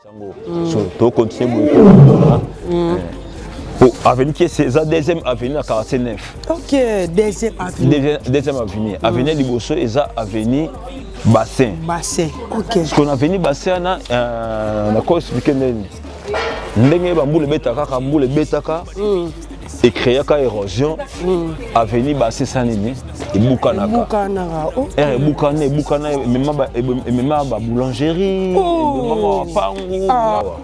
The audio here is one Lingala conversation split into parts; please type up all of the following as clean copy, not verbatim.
Tu continues avenue qui est sa deuxième avenue à quartier 9. Ok, deuxième avenue. Deuxième avenue. Avenue Liboso et ça avenue Bassin. Bassin, ok. Ce qu'on a avenue Bassin, on a quoi expliqué ndenge bamboule betaka kamboule betaka et créer ka érosion avenue Bassin sanini ibukanaka ibukana même ba boulangerie même pango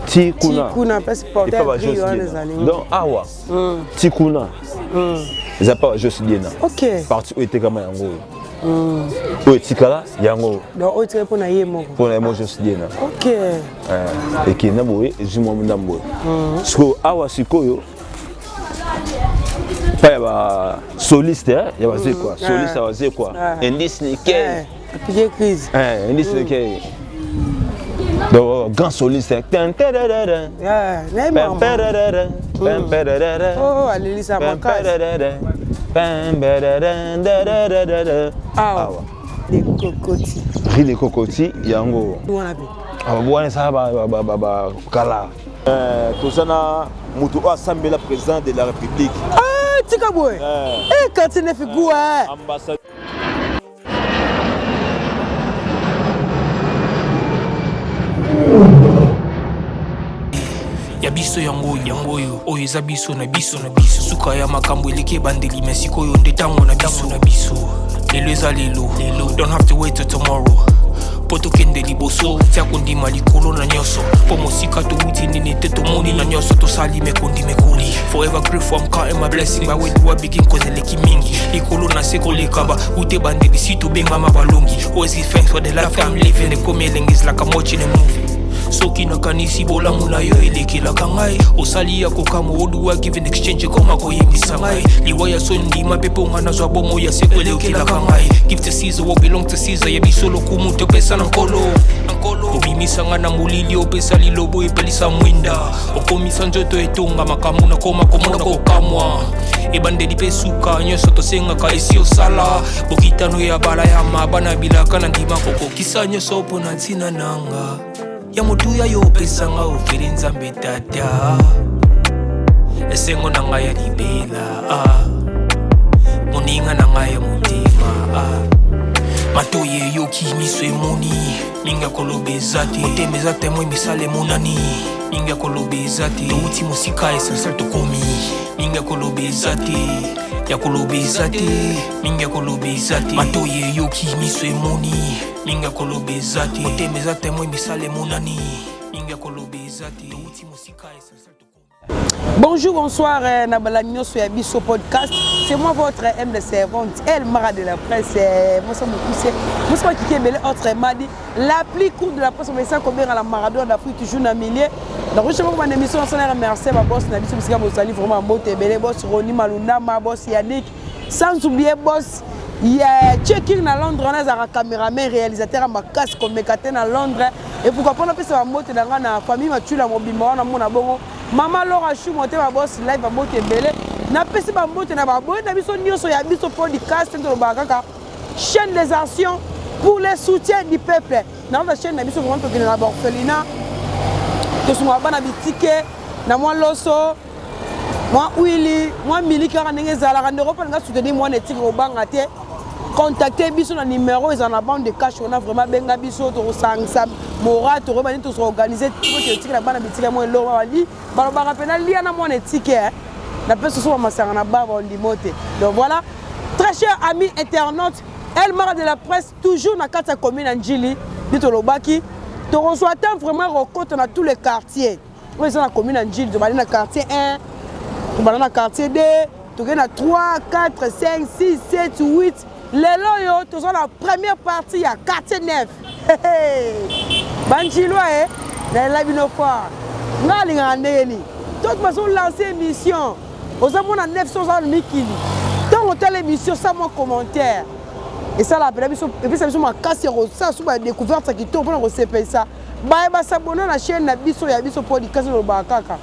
Tikuna parce que porter donc awa Tikuna ça pas juste bien ok parti où était comme yango où etikala yango donc où tu pour na yemo juste bien ok et qui na boye ezimo ndambo so awa sikoyo pas ya soliste ya bazé quoi soliste ya bazé quoi indice nickel appliquer crise indice nickel donc grand soliste oh allez ça manque les cocotiers riz de cocotiers yango abouane ça ba kala tozana mutu assemblée la président de la République Tikaboué quand tu ne fais quoi ambassadeur ya biso yango oyo eza biso na biso suka ya makambo eleki ebandeli me sikoyo nde ntango na biso lelo eza lelo don't have to wait till tomorrow po tokende liboso tia kondima likolo na nyonso po mosika towuti nini te tomoni na nyonso tosali mekoli forever grateful I'm counting my blessing ba wedu begin cause eleki mingi likolo na se koleka ba ute bandeli si tobengama balongi always give thanks for the life I'm living ekomi elengis like I'm watching a movie soki nakanisi bolamu na yo elekelaka ngai osali ya kokamo oduwa given exchange koma koyebisa ngai liwa ya so ndima pepe onga nazwa bomo ya seko elekelaka ngai give to Caesar what belong to Caesar yebiso lokumu topesa na nkolo obimisa nga na molili opesa lilobo epelisa mwinda okomisa nzoto etonga makamu na koma komona kokamwa ebandeli pe suka nyonso tosengaka esi osala bokitano ya bala ya mabana bilaka na ndima kokokisa nyonso mpo na ntina nanga ya motuya yo pesanga ofere nzambe tata esengo na ngai ya libela moninga na ngai ya motema matoye yoki miso emoni minga koloba eza te motema eza temoi misala emonani minga koloba eza te touti mosika esensel tokomi minga koloba eza te ya koloba eza te minga koloba eza te matoye yoki miso emoni minga koloba eza te motema eza temoi misala emonani minga koloba eza te touti mosika esensel tokomi. Bonjour, bonsoir, Nabalagno sur Abisso Podcast. C'est moi votre M de servante, El Mara de la presse. Moi, ça me pousse. Moi, c'est moi qui ai mêlé autrement dit. La plus courte de la presse, on met ça comme à la Maradona d'Afrique, toujours dans le milieu. Donc, je sais pas comment une émission, on s'en est remercié, ma boss, Nabisso, parce que vous allez vraiment monter, mais les boss, Roni Maluna, ma boss, Yannick. Sans oublier, boss, il y a checking à Londres, on a un caméraman, réalisateur, ma casse comme mécaten à Londres. Et pourquoi pas, on a fait ça, monter dans la famille, ma tue la mobile, on a mon abonnement. Maman Laura Chou monté ma boss live à monter belé na pesi ba monter na ba boy na biso nyoso ya biso podcast ndo bakaka chaîne des actions pour le soutien du peuple na la chaîne na biso vraiment que na orphelinat to suma bana bitike na moi loso moi Willy moi milika ndenge zala ka ndeko nga soutenir moi netiki obanga te contacter biso na numéro ils en a bande de cash on a vraiment benga biso to sangsa mora to rebani to organiser tout que tiki na bana bitike moi lo wali ba ba pena lia na moi netiki na peso so masanga na ba on limote donc voilà très chers amis internautes El Mara de la presse toujours na kata commune en Njili bito lobaki to reçoit vraiment recote dans tous les quartiers oui c'est la commune en Njili to bali na quartier 1 to bali na quartier 2 to na 3 4 5 6 7 8 les loyaux, tous ont la première partie à quartier 9. Banchilwa, la vie no fois. Ngali ngandeni. Toute façon lancer émission. Aux amours à 900 mikili. Tant on telle émission, ça mon commentaire. Et ça la et puis ça ma casse ça sous ma découverte qui tombe pour recevoir ça. Ba s'abonner à la chaîne na biso ya biso podcast no bakaka.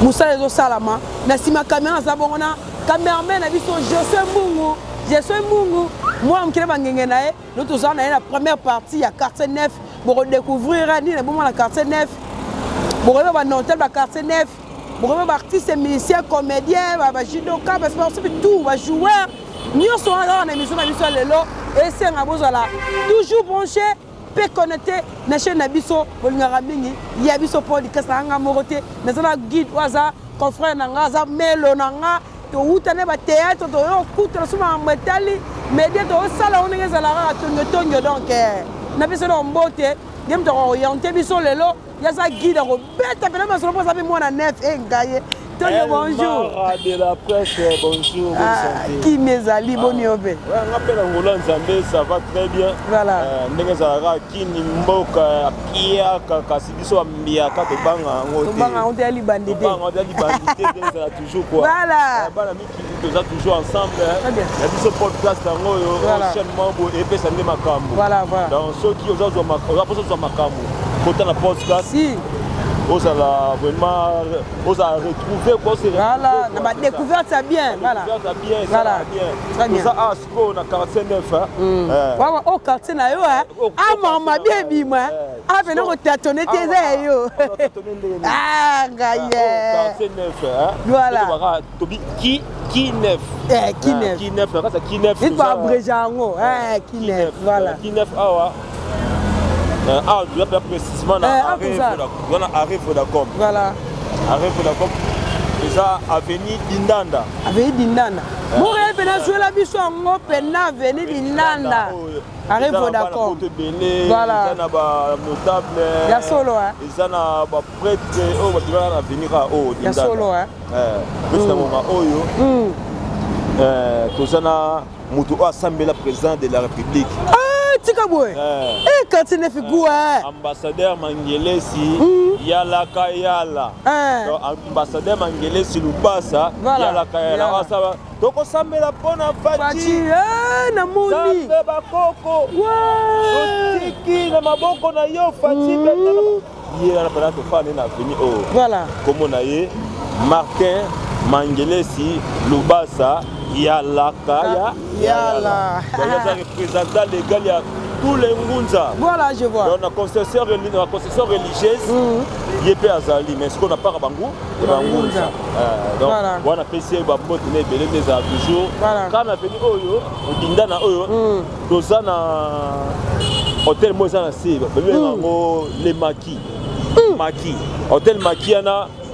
Moussa les salama. Na sima caméra ça bonona. Cameraman na biso José Mbungu. Je suis Mungu, moi je suis la première partie à quartier 9, pour découvrir la quartier neuf. Pour un hôtel, la quartier neuf. Pour un artiste, musicien, comédien, judoka, tout, joueur. Nous sommes en émission, et c'est toujours branché, peut connecter, na chaîne Nabiso, il y a Biso podcast, mais on a guide, confrère, Melo, théâtre, média, donc, Nabiso beauté, il y a un Biso Lelo, il y a un guide, bonjour. De la presse, bonjour. Qui mes alliés, bonjour. On appelle Roland Zambé, ça va très bien. Voilà. Ndengezara Kini Mboka, Kia, Kasibiso, Miaka, Tobanga, on est bandité. On est toujours quoi. Voilà. Nous sommes toujours ensemble. Il y a des podcasts enchaînement et puis ça met ma cam. Voilà, voilà. Dans ceux qui ont ma cam. Côté la podcast. Si. Vous allez vraiment retrouver quoi c'est. Voilà, on a découvert ça bien. Voilà. Voilà. Très bien. Ça a ce qu'on a 49 hein. Oh quartier na yo hein. Ah maman bien bima. Ah venez au tâtonner tes yo. Ah gaïe. 49 hein. Voilà. Qui neuf. Qui neuf. Qui neuf. Ça qui neuf. Il va abréger en haut. Qui neuf. Voilà. Qui neuf ah tu as précisément arrêt Vodacom. Voilà. Arrêt Vodacom. Déjà avenue Dindanda. Avenue Dindanda. Bon, il y a joué la biche en haut, avenue Dindanda. Arrêt Vodacom. Voilà. Il y a des notables. Il y a solo hein. Il y a des prêtres qui vont venir à haut. Il y a solo hein. C'est un moment où il y a Moutou Assemblée la président de la République. Quand tu n'es pas ambassadeur Mangelesi, Yala Kayala. Ambassadeur Mangelesi Lubasa, Yala Kayala. Donc on s'en met la bonne Fati. Namoni. Bakoko. Tiki na maboko na yo Fati. Yala na to fa na veni oh. Voilà. Comme on a eu Martin Mangelesi Lubasa. Yala Kaya. Yala. Il y a des représentants légaux, il y a tous les Ngunza. Voilà, je vois. Dans la concession religieuse, il y a pas Azali, mais ce qu'on n'a pas à Bangou, c'est Ngunza. Donc, on a passé les babots, les bébés, les toujours. Quand on a venu Oyo, au Dindana Oyo, dans un hôtel Mozana, c'est les maquis. Maquis. Hôtel Maquis,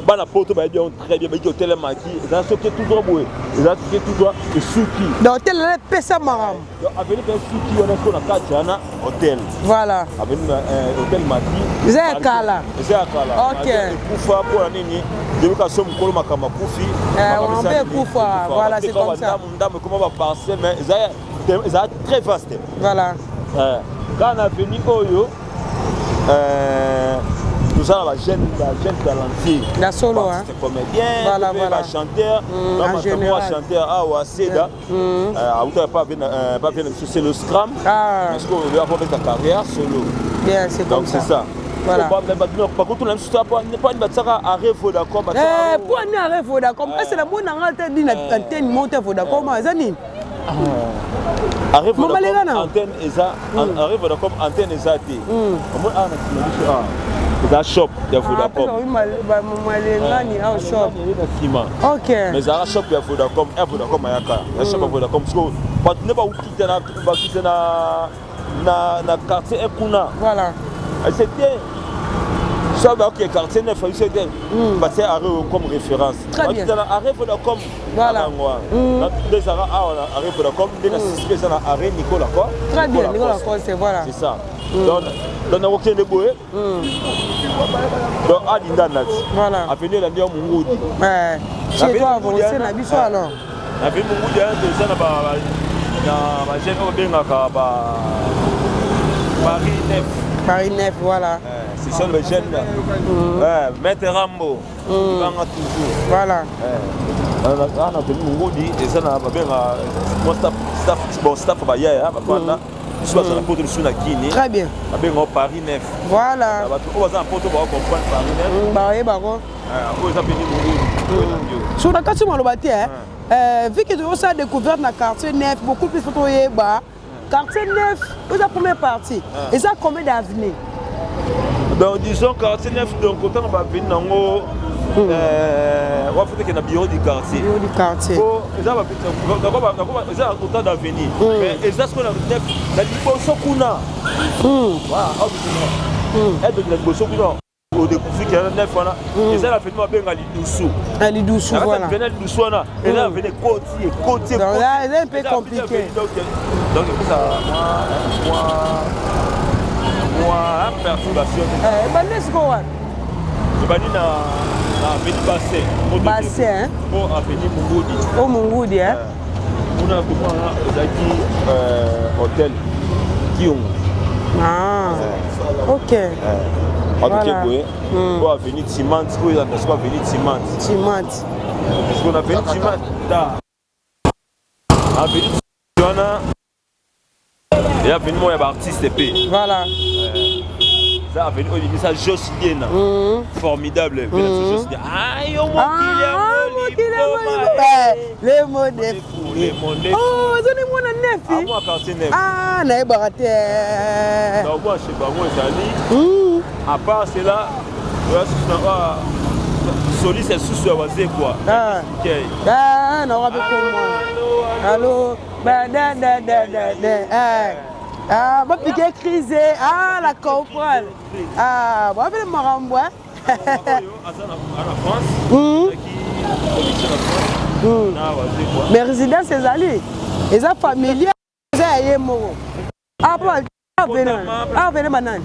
bana poto ba bien très bien ba hôtel Maki ça ce qui est tout droit boé ça ce qui est tout droit et Suki dans hôtel là pesa maram avec le Suki on a qu'on a Katiana hôtel voilà avec hôtel Maki Zekala OK kufa pour nini de ka som kolo makama kufi on peut kufa voilà c'est comme ça ndam comment va passer mais ça très vaste voilà quand on a venu Oyo nous avons la jeune talentueux. La solo, hein. C'est comédien, voilà. Chanteur, chanteur, ah, Seda. C'est le Scrum. Parce qu'on veut avoir ta carrière solo. Bien, c'est comme ça. Donc c'est ça. Voilà. Par contre, on a pas une arrêt Vodacom. Pour un arrêt Vodacom, c'est la bonne antenne monte Vodacom, Arrêt Vodacom antenne exacte. C'est shop de Vodacom. OK. Mais ça shop de Vodacom, Vodacom ayaka. La shop de Vodacom parce que pas ne pas quitter na quartier Ekuna. Voilà. C'était ça va que quartier neuf c'était passer arrêt comme référence. Très bien. Arrêt Vodacom. Voilà. Des arrêt Vodacom, des assistants à arrêt Nicolas quoi. Très bien, Nicolas quoi, c'est voilà. C'est ça. Donc on a aucun déboué. Donc à Dindana. Voilà. Avenue la Nia Mungoudi. Ouais. Chez toi avancer na biso alors. Avenue Mungoudi déjà na ba na jeune au bengaka ba Paris 9. Paris 9 voilà. C'est ça le jeune. Ouais, Maître Rambo. Il va toujours. Voilà. On a venu Mungoudi et ça na ba benga staff ba ya ba très bien. Paris 9. Voilà. Sur la carte, vu que tu as découvert dans le quartier 9, beaucoup plus de quartier 9, c'est la première partie. Et ça, combien d'avenue? Donc disons quartier neuf, donc autant on va venir dans le on va faire un bureau du quartier. Bureau du quartier. Ça va ça autant d'avenir. Mais ça ce qu'on a neuf, la dimension qu'on a. Voilà, aide de la dimension qu'on a. Au découvrir qu'il y a un neuf, et ça la fait moi bien à l'idoussou. À l'idoussou, voilà. Et là, on venait côtier. Donc là, c'est un peu compliqué. Donc ça, moi, perturbation. Laisse go. Je vais dire dans l'avenue Bassin. Bassin, pour avenue Mungoudi. Oh, Mungoudi, hein? On a dit hôtel Guillaume. Ah, ok. Voilà. Pour avenue Timant, pour avenue Timant. Timant. Parce qu'on a avenue Timant. Avenue Timant. Et avenue moi, il y a artiste épée. Voilà. Ça a venu au ça Josidienne. Formidable. Aïe, au les mots des fous. Oh, donnez-moi un neuf. Ah, moi, quartier neuf. Ah, n'a pas raté. Donc, moi, je sais pas, moi, j'allais. À part cela, Solis, c'est sous voisin, quoi. Ah, non, on va pas moi. Allô. Ah, moi, piqué crisé. Ah, la comprendre. Ah, moi, je vais me renvoyer. Mais résidence, c'est allé. Les familles, c'est allé. Ah, venez maintenant.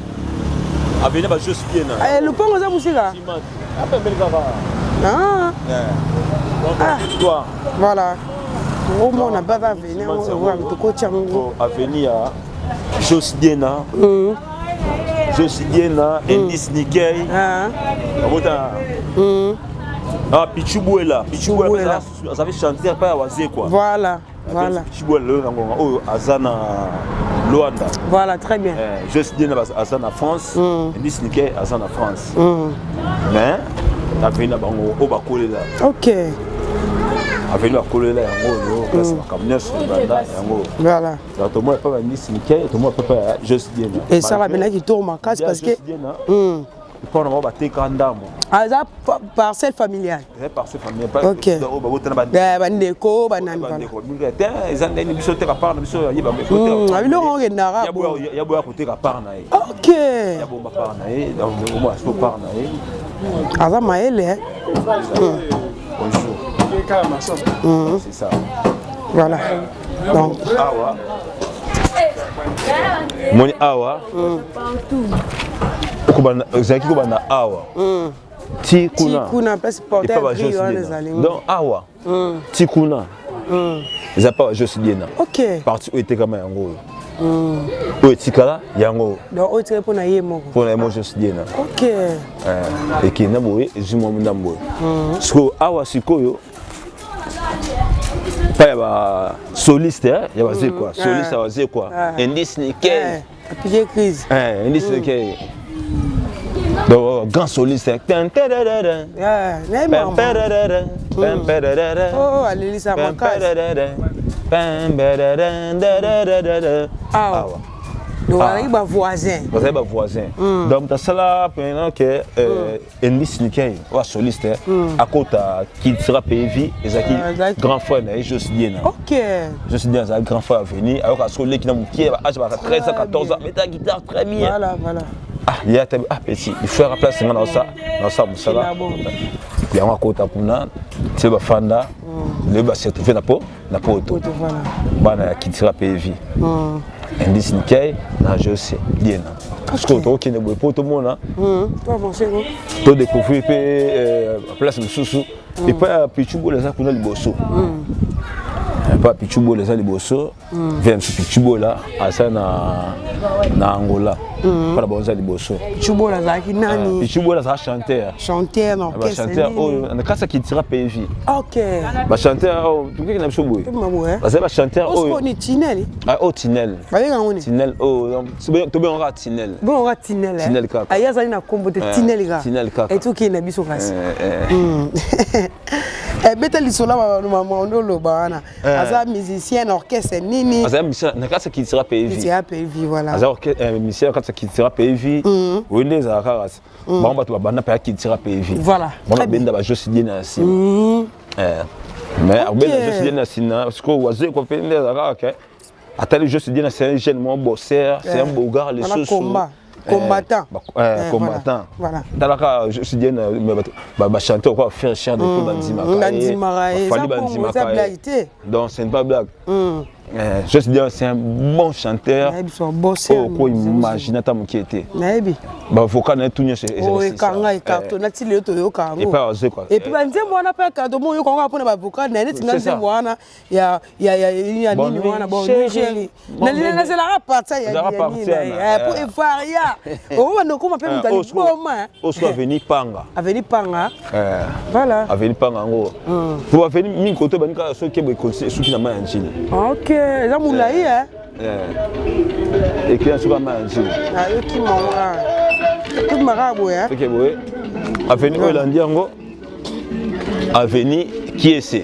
Ah, venez juste bien. Le pont, c'est aussi là. Ah, voilà. Au moins, on n'a pas à venir. On va voir le coach. À venir à Josidiena. Josidiena, Indice Nikkei. Ah, Pichubouela. Pichubouela. Ça fait chanter pas à Wazé quoi. Voilà. Voilà. Pichubouela, Azana Luanda. Voilà, très bien. Josidiena, Azana France. Indice Nikkei, Azana France. Mais, la venue au Bakoulé là. Ok. Avec le colère, voilà. Donc, moi, pas Indice Nikkei, moi, pas juste bien. Et ça, la bien qui tourne ma casse parce que. Pour nous avoir des candidats. Ah, ça, parcelle familiale. C'est parcelle familiale. Ok. Bandeko, banane. Ils ont des bisous à part, bisous à Yéba. Ah, il y a un arabe. Il y a beaucoup à part. Ok. Il y a beaucoup à part. Donc, au moins, je peux part. Ah, ça m'a aidé. Bonjour. C'est ça. Voilà. Donc, Awa. Mon Awa. Zaki Kubana Awa. Tikuna, place portail. Donc Awa. Tikuna. Ils n'ont pas juste bien. Ok. Parti où était comme un gros. Oui, Tikala, Yango. Donc, on tire pour naïe mon. Pour les mots juste bien. Ok. Et qui n'a pas eu, je m'en demande. Parce que Awa Sikoyo. Pas y a soliste, il y a quoi. Soliste, ça va quoi. Indice Nikkei. Piqué crise. Indice Nikkei. Donc, grand soliste. Oh, allez, ça m'a cassé. Ah, donc, il y a voisin. Vous avez un voisin. Donc, dans ça, pendant que Indice Nikkei, soliste, à côté, qui sera payé, et grand frère, juste bien. Ok. Juste bien, c'est un grand frère à venir. Alors, à ce qui est à 13 ans, 14 ans, mais ta guitare très bien. Voilà, voilà. Ah, il y a petit, il faut remplacer dans ça, ça va. Il y a un côté pour nous, c'est le Fanda, le bas c'est fait na poto. Voilà, qui sera payé. Indice Nikkei, na je sais bien. Parce que toi qui ne bois pas tout le monde, tu découvres place de sous et pas Pichubo les a pour le bosso. Pas Pichubo les a les bosso, vient Pichubo là, à ça na Angola. Pas la bonne bosso. Pichubo la zaki nani. Pichubo la chanteur. Chanteur non. Chanteur, on a casse qui tira PV. Ok. Bah chanteur, tu sais qu'il n'a pas joué. Bah chanteur. Oh ni Tinel. Ah oh Tinel. Tinel oh, tu bien on rate Tinel. Bon on rate Tinel. Tinel kaka. Aya zali na combo de Tinel ga. Tinel kaka. Et tout qui na biso kasi. Beta Lissola maman ndolo bana. Aza musicien orchestre nini. Aza musicien na kasa qui sera PV. Qui sera PV voilà. Aza musicien kasa qui sera PV. Wende za karas. Ba on ba to bana pa qui sera PV. Voilà. Bon benda ba Jossi Diena si. Mais benda Jossi Diena sina parce que waze ko pende za kaka. Atali Jossi Diena c'est un jeune mon bosseur, c'est un beau gars les choses. Combattant. Combattant. Voilà. Talaka je suis bien ba chanter quoi faire cher de tout Bandimaka. Fali Bandimaka. Donc c'est pas blague. Je suis bien c'est un bon chanteur. Oh quoi imagine ta mon qui était. Naibi. Ba vocal na tout c'est. Oh kanga carton na ti le to yo kanga. Et pas osé quoi. Et puis banzembo wana pa carton mo yo kanga pona ba vocal na neti na nzembo wana ya nini wana bon Nigeria. Na lina c'est la partie ya. Pour evaria. Oh on comment peut m'tali boma. Au soit venir Panga. Avenue Panga. Voilà. Avenue Panga ngo. Pour venir min côté banika so ke be conseiller ceux qui na manjine. OK, ça moulaï hein. Et qui a souvent manjine. Ah yo ki mwa. Tout marabout hein. OK boy. Avenue Olandiango. Avenue Kiese.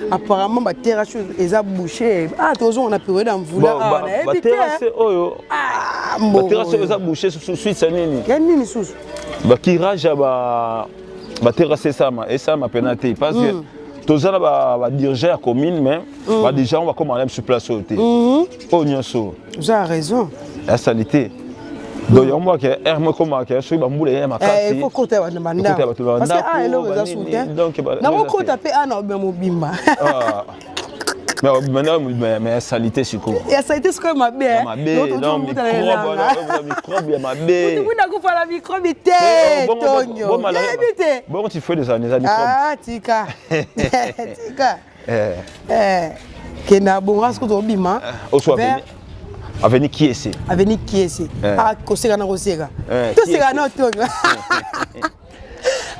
Apparemment ba terrasse eza bouché. Ah tozo on a pu dans vouloir. Ba terrasse oyo. Ah ba terrasse eza bouché sous suite ça nini. Ya nini sous. Ba kirage ba terrasse ça ma et ça ma pénalité parce que tozala ba dirigeant la commune mais ba déjà on va commander sur place au thé. Oh nyonso. Vous avez raison. La salité. Donc on voit que Herme comment que sur ba mbule ya makasi. Il faut côté ba ndanda. Parce que ah elo za soutien. Donc na ko côté pe ana ba mobimba. Mais salité c'est quoi? Et salité c'est quoi ma bé? Non microbe ya ma bé. Tu na ko fa la microbe té tonyo. Bon tu fais des années Ah tika. Tika. Kena bon rasko to bima. Au soir Avenue Kiese. Avenue Kiese. Ah koseka na koseka. To seka na tonyo.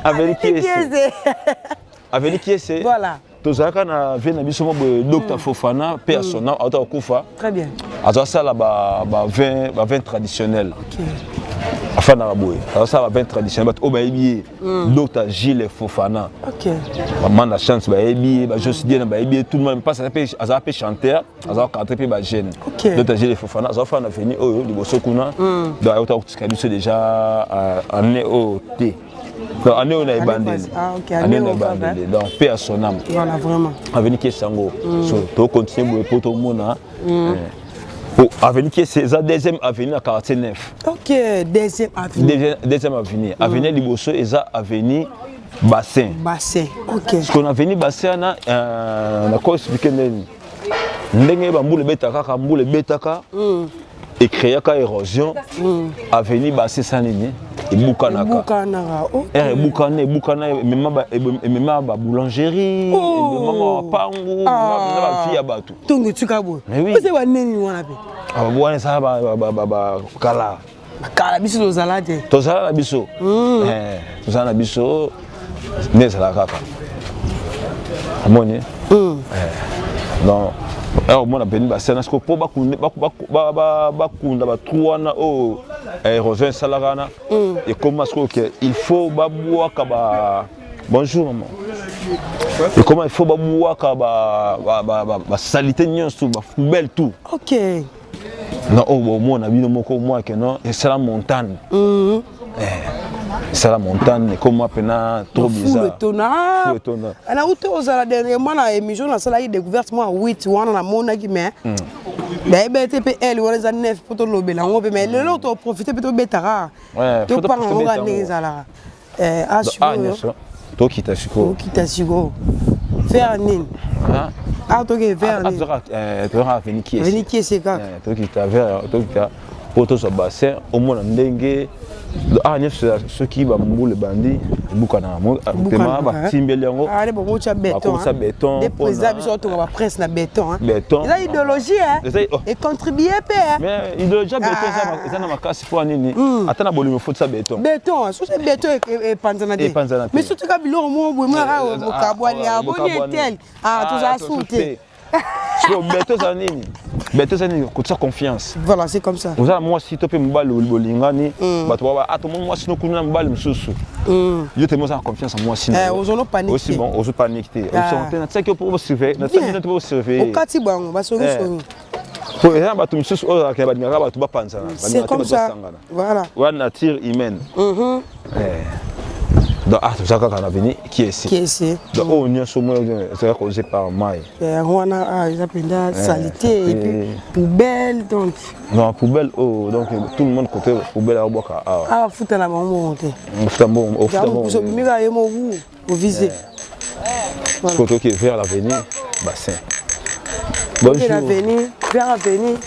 Avenue Kiese. Avenue Kiese. Voilà. Tozaka na vient na biso mo Dr Fofana personnel auto kufa. Très bien. Azo sala ba vin traditionnel. OK. Afana raboye. Azo sala vin traditionnel ba obayibi Dr Gilles Fofana. OK. Maman la chance ba yebi ba Jossi Diena ba yebi tout le monde passe aza pe chanteur, aza canter pe ba jeune. Dr Gilles Fofana azo fana veni oyo liboso kuna. Donc auto kutika biso déjà année au T. Donc, année on a bandé. Ah, ok. Année on a bandé. Donc, paix à son âme. Voilà, vraiment. Avenue qui est sango. So, tu continues pour tout le monde. Avenue qui est la deuxième avenue à quartier 9. Ok, deuxième avenue. Deuxième avenue. Avenue Liboso et la avenue Bassin. Bassin, ok. Parce qu'on a avenue Bassin, on a quoi expliqué ndenge ba mbule betaka ka mbule betaka et créer ka érosion avenue Bassin sanini. Bukanaka. Bukana, même ba boulangerie, même pangu, même fille à bateau. Tungu tukabo. Mais oui. C'est wa neni wana pe. Ah bon ça ba kala. Kala biso tozalate. Tozala biso. Tozala biso. Nezala kaka. Amoni. Non. Alors moi on a béni ba c'est parce que ba kunda ba truana o érosion salarana et comment est-ce que il faut ba boire ba bonjour maman. Et comment il faut ba boire ba salité nyonso ba poubelle tout. OK. Non au moins on a vu moko moi que non et c'est la montagne. C'est la montagne et comment pena trop bizarre. Fou étonnant. Ana uto ozala dernièrement na émission na sala découverte moi 8 wana na mona ki mais mais BTPL wala za 9 poto lobela ngo mais le lot profiter peut betara. Ouais, faut pas organiser ezala. To kita siko. To kita siko. Faire nini? Ah to ke faire nini? Tu auras venu qui est? Venu qui est c'est quoi? To kita vers to kita poto so bassin au moins ndenge. Ah, il y a ceux qui vont mouler les bandits, Bukana, Timbeliango. Ah, bon, moi, tu as béton. Des présidents, ils sont en presse, na béton. Béton. Ils ont idéologie, hein. Et contribuer, hein. Mais idéologie, béton, ça n'a pas cassé pour Nini. Attends, il me faut ça béton. Béton, sous ce béton et panzanate. Mais surtout quand il y a un mot, ah, tout ça sauté. Béton, ça Nini. Mais tu as confiance. Voilà, c'est comme ça. Vous avez moi si tu peux me baller au bolingani, bah tu vas ah tout le monde moi si nous connaissons me baller me sous. Je te montre confiance en moi si. Aux gens paniqués. Aussi bon, aux paniqués. Aussi on que pour vous surveiller, notre famille pour vous surveiller. Au kati bango, ba songi songi. Pour exemple, bah tu me sous oh ka ba ngaka ba tu ba panza. C'est comme ça. Voilà. Ouais, nature humaine. Donc, ah, tout ça, quand on a venu, qui est ici? Qui est ici? Donc, on y a sûrement causé par maille. On a la saleté et puis poubelle. Donc. Non, poubelle, oh, donc tout le monde côté poubelle à boire. Ah, foutre la maman. Au flambeau, au flambeau. Au visé. Côté qui est vers l'avenir, bassin. Bonjour. L'avenir, vers l'avenir.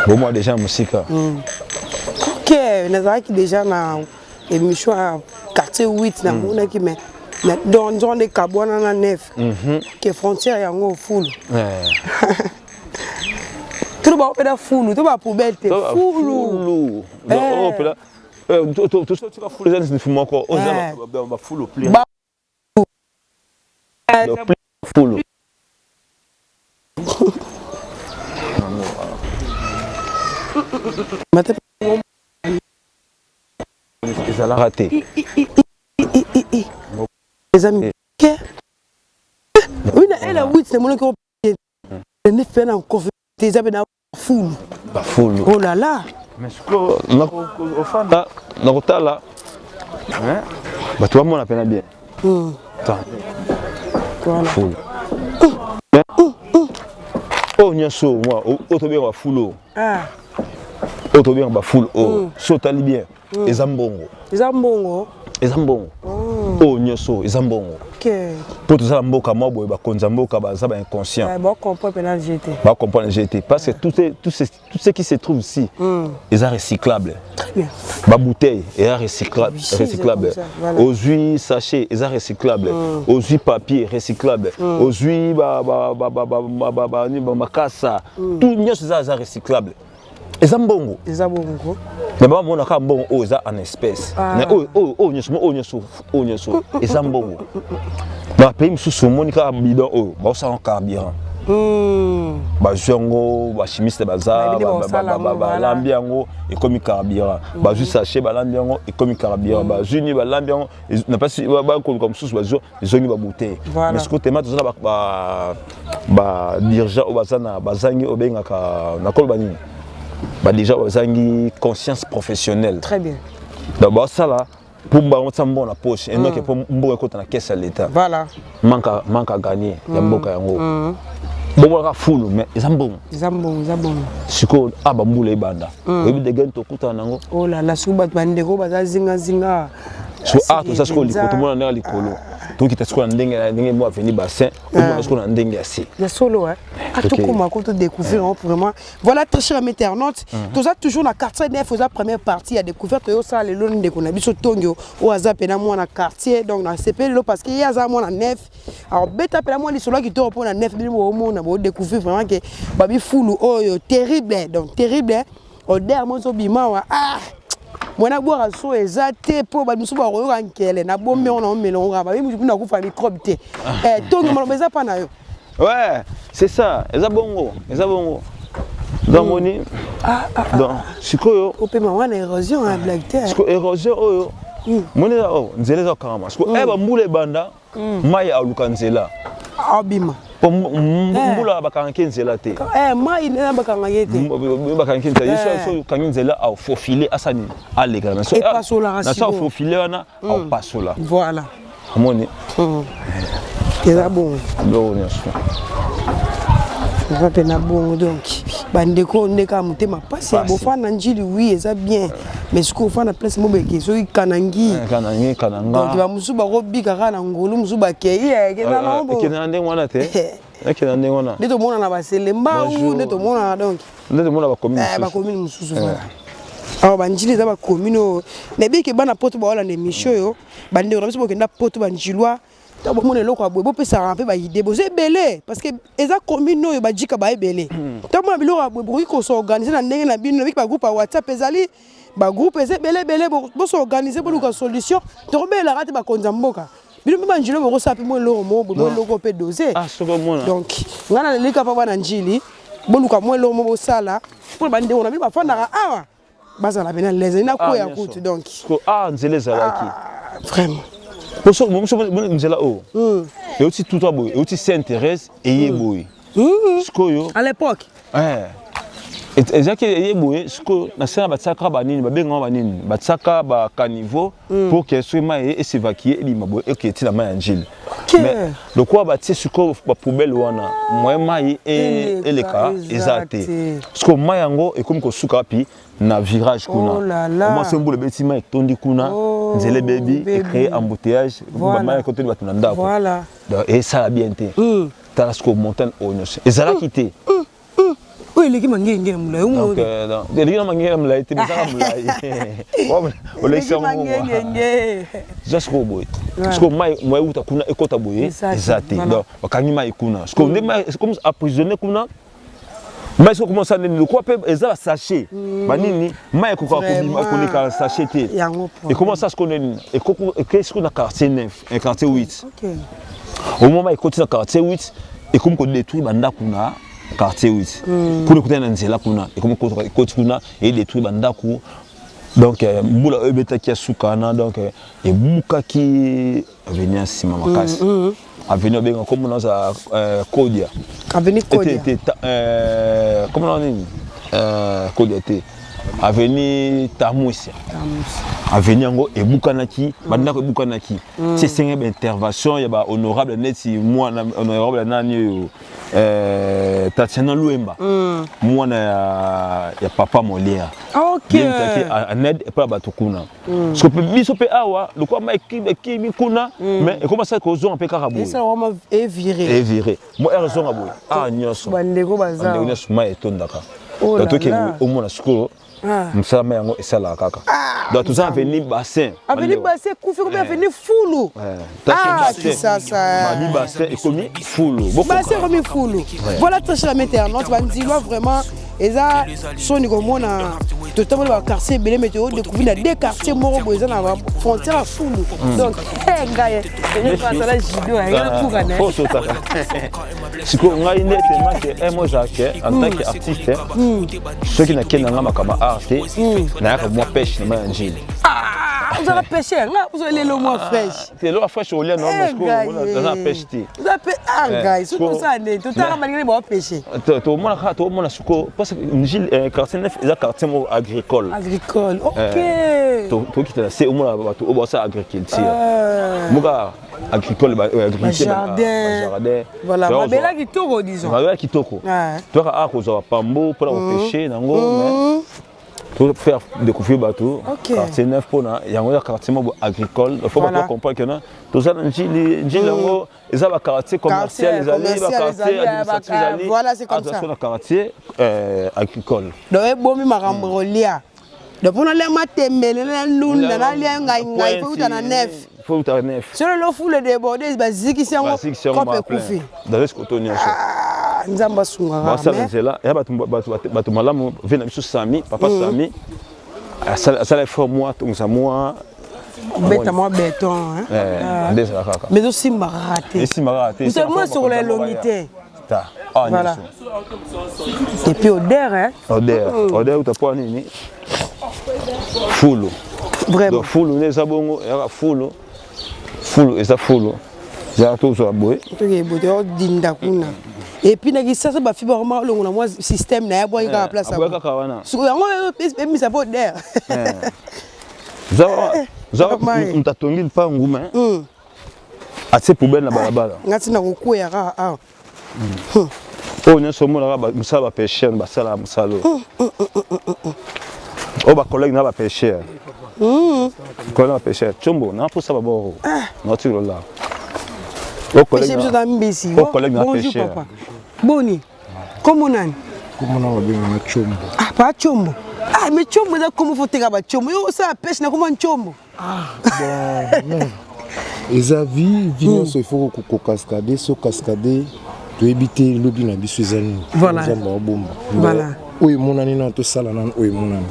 Bon, moi déjà, musique. Ok, nous avons déjà émission à quartier 8 na mona qui mais dans les cabana na 9 que frontière yango full tout ba opéra full tout ba poubelle te full non opéra tout ça tu vas full les gens ne fument encore on va full au plus full ils allaient rater. Les amis. Oui, elle a 8, c'est mon qui a fait un coffre. Tes amis dans full. Oh là là. Mais ce que au fan là, dans le là. Hein? Bah toi moi on appelle bien. Attends. Full. Oh nyaso moi auto bien va full. Ah. Auto bien va full. Oh, sautali bien. Ezambongo. Ezambongo. Ezambongo. Oh nyoso, ezambongo. OK. Pour tout ça mboka moi boy ba konza mboka ba za ba inconscient. Ba comprendre pénal GT. Ba comprendre GT parce que tout ce qui se trouve ici, ils sont recyclables. Très bien. Ba bouteille est recyclable, aux huiles sachets, ils sont recyclables. Aux huiles papier recyclable. Aux huiles makasa, tout nyoso ça recyclable. Ezambongo. Ezambongo. Mais moi on a quand bon oza en espèce. Mais oh nyoso ezambongo. Ba pays sous monika bidon oh, ba ça en carburant. Ba jongo, ba chimiste baza, ba lambiango et comme carburant. Ba juste sachet ba lambiango et comme carburant. Ba juni ba lambiango, n'a pas si ba comme sous ba jo, ils ont ba bouteille. Mais ce côté mat ça ba dirigeant au bazana, bazangi obenga ka na kolbani. Bah déjà aux conscience professionnelle. Très bien. D'abord ça là pour me bon la poche et non que pour me côté la caisse à l'état. Voilà. Manque à gagner. Il y a beaucoup yango. Bon on full mais ils sont bons. Ils sont bons. Siko abambule banda. Oui de gain to kuta nango. Oh là la suba bandeko baza zinga. So tout ça ce qu'on dit tout le monde na likolo. Tout qui t'as ndenge moi venir bassin, on ce qu'on ndenge assez. Il y a solo hein. À tout comment qu'on découvrir vraiment. Voilà très cher internaute. Tout ça toujours la quartier neuf la première partie a découvert que ça les lones de qu'on a biso tongo au hasard pena moi na quartier donc na CP parce qu'il y a ça moi na neuf. Alors beta pena moi les solo qui te pour na neuf au monde on a découvrir vraiment que babi full oh terrible donc terrible. Au dernier so bima ah moi na boire so ezate po ba musu ba royo kankele na bombe on a melonga ba bimu na kufa microbe te tongo malobeza pa na yo. Ouais, c'est ça, ezabongo. Donc on est donc sikoyo opema wana érosion à blague terre. Siko érosion oyo. Moneza oh, nzela za kama. Siko eba mbule banda mai aluka nzela. Abima. Mbula bakanke nzela te. Mai na bakanga yete. Bakanke nzela so kangi nzela au faufiler asani alega na so. Et pas sur la racine. Na so faufiler wana au pasola. Voilà. Amoni. C'est bon. Bon nyaso. Ça fait na bon donc. Bandeko ndeka mutema passe bo fana njili oui ça bien. Mais ce qu'on fait na place mobeke so kanangi. Kananga. Donc ba musuba robika kana ngolu musuba kei ekena na bo. Ekena ndenge wana te. Ekena ndenge wana. Ndeto mona na baselemba ou ndeto mona donc. Ndeto mona ba commune. Ba commune mususu. Alors banjili za ba commune mais bien que bana poto ba wala na émission yo bandeko na biso bokenda poto banjilwa. Ta bo mona loko aboy bo pesa rampe ba idée bo belé parce que eza commune no yo ba jika ba belé. Ta mo biloko aboy bo ko so organiser na ndenge na bino avec ba groupe WhatsApp ezali ba groupe eza belé bo so organiser bo luka solution to bela rate ba konza mboka. bino mpe banjili moko osala mpe mo eloko moko boye eloko mpe dose donc ngai na lelika mpa bana njili boluka mo eloko moko bosala mpona bandeko na bino bafandaka awa bazala pena leze nakoya kutu donc nzela ezalaki vraiment nzela oyo euti tutwa boye euti Sainte-Thérèse eye boye sikoyo à l'époque ezalaki eye boye sikoyo na se na batiaka banini babengaka banini batiaka bakaniveau pour que soki mai esevakie ebima boye ekeye ti na mai ya njili mais lokola batie sikoyo bapoubele wana moye mai eleka eza te sikoyo mai yango ekomi kosuka wapi na virage kuna omwasi mbula ebeti mai etondi kuna nzela ebebi ecrée embouteillage bamai ekotoli bato na ndako esala bien te tala sikoyo montagne oyo nyonso ezalaki te oyo eleki mangenge na molai eleki na mangenge na molai te ezaka molai olekisa mangenge eza sikoyo boye sikoyo mai moye euta kuna ekota boye eza te bakangi mai kuna sikoyo nde mai comme emprisonné kuna mai sikoyo komonsa ndeni lokola mpe eza basachet banini mai ekoka koleka na sachet te ekomonsa sikoyo ndeni ekei sikoyo na quartier 9 quartier 8 au moment ekoti na quartier 8 ekomi kodétruire bandako na quartier 8 pour écouter na nzela kuna ekomi ekoti kuna edétruire bandako donc mbula oyo ebetaki ya sukana donc ebukaki avenir nsima makasi avenir obenga komona oza kodia avenir kodia komona nini kodia te avenir Tamwisi avenir yango ebukanaki bandako ebukanaki ti esenge baintervention ya bahonorable neti mwana honorable nani oyo Tatiana Luemba mwana ya papa Molière aned epa bato kuna siko pe biso pe awa lokola ma ekimi kuna mais ekomasa kozonga mpe kaka boye evire mo erzonga boye nyonso bandeko baza nyonso ma etondaka toke omona sikoyo mosala ma yango esalaka kaka donc toza aveni bassin kufi komi aveni fulu mabi bassin ekomi fulu bassin ekomi fulu voilà très cher internaute bandilwa vraiment eza soni komona totambola baquartier ebele mais todécouvrir na deux quartiers moko boye eza na bafrontière ya fulu donc ngai ezala jido ayekukana sikoyo ngai nde temake mo ezalake en tant que artiste soki nakendanga makambo art te nayaka mwa pêche na mai ya njili vous allez pêcher, vous allez le moins fraîche. C'est le fraîche au lait, non, mais vous allez pêcher. Vous allez c'est tout ça, tout à l'heure, pêcher. Tout le monde a parce que le quartier neuf est un quartier agricole. Agricole, ok. Tout qui est au moins agriculture. Moga agricole, jardin. Voilà, ma belle qui tourne, disons. Ma belle qui tourne. Tu as un pambo pour pêcher, pour faire découvrir bateau quartier neuf pour na yango ya quartier mo agricole il faut pas comprendre que na tout ça njili yango eza ba quartier commercial ezali ba quartier administratif ezali voilà c'est comme ça na quartier agricole donc ebomi makambo rolia donc pour na matembele na lunda na lia ngai faut na neuf faut ta neuf sur le foule débordé baziki sango kopé koufi dans ce coton nyonso nzamba sunga basa nzela ya bato malamu vena biso sami papa sami asala effort moi tongisa moi beta moi béton hein déjà kaka mais aussi maraté vous savez moi sur les longité ta voilà et puis odeur hein odeur utapoa nini fulu vraiment fulu neza bongo ya fulu eza fulu ya tozo boy toke boto dinda kuna et puis na kisasa ba fibre vraiment longo na moi système na ya boy ka place kaka wana so yango mi ça peut d'air za mtatongi pa nguma ate poubelle na balabala ngati na kokuya ka ah o nyoso mona ba musala ba pêcheur ba sala musalo o ba collègue na ba pêcheur collègue ba pêcheur chombo na pour ça ba bo no tiro là o collègue na bonjour papa boni comment nani comment on va bien chombo ah pas chombo ah mais chombo da comment faut tega ba chombo yo ça pêche na comment chombo bon eza vie nyonso il faut ko cascader so cascader to éviter lobi na biso ezali voilà bomba voilà oyo monani na to sala na oyo monani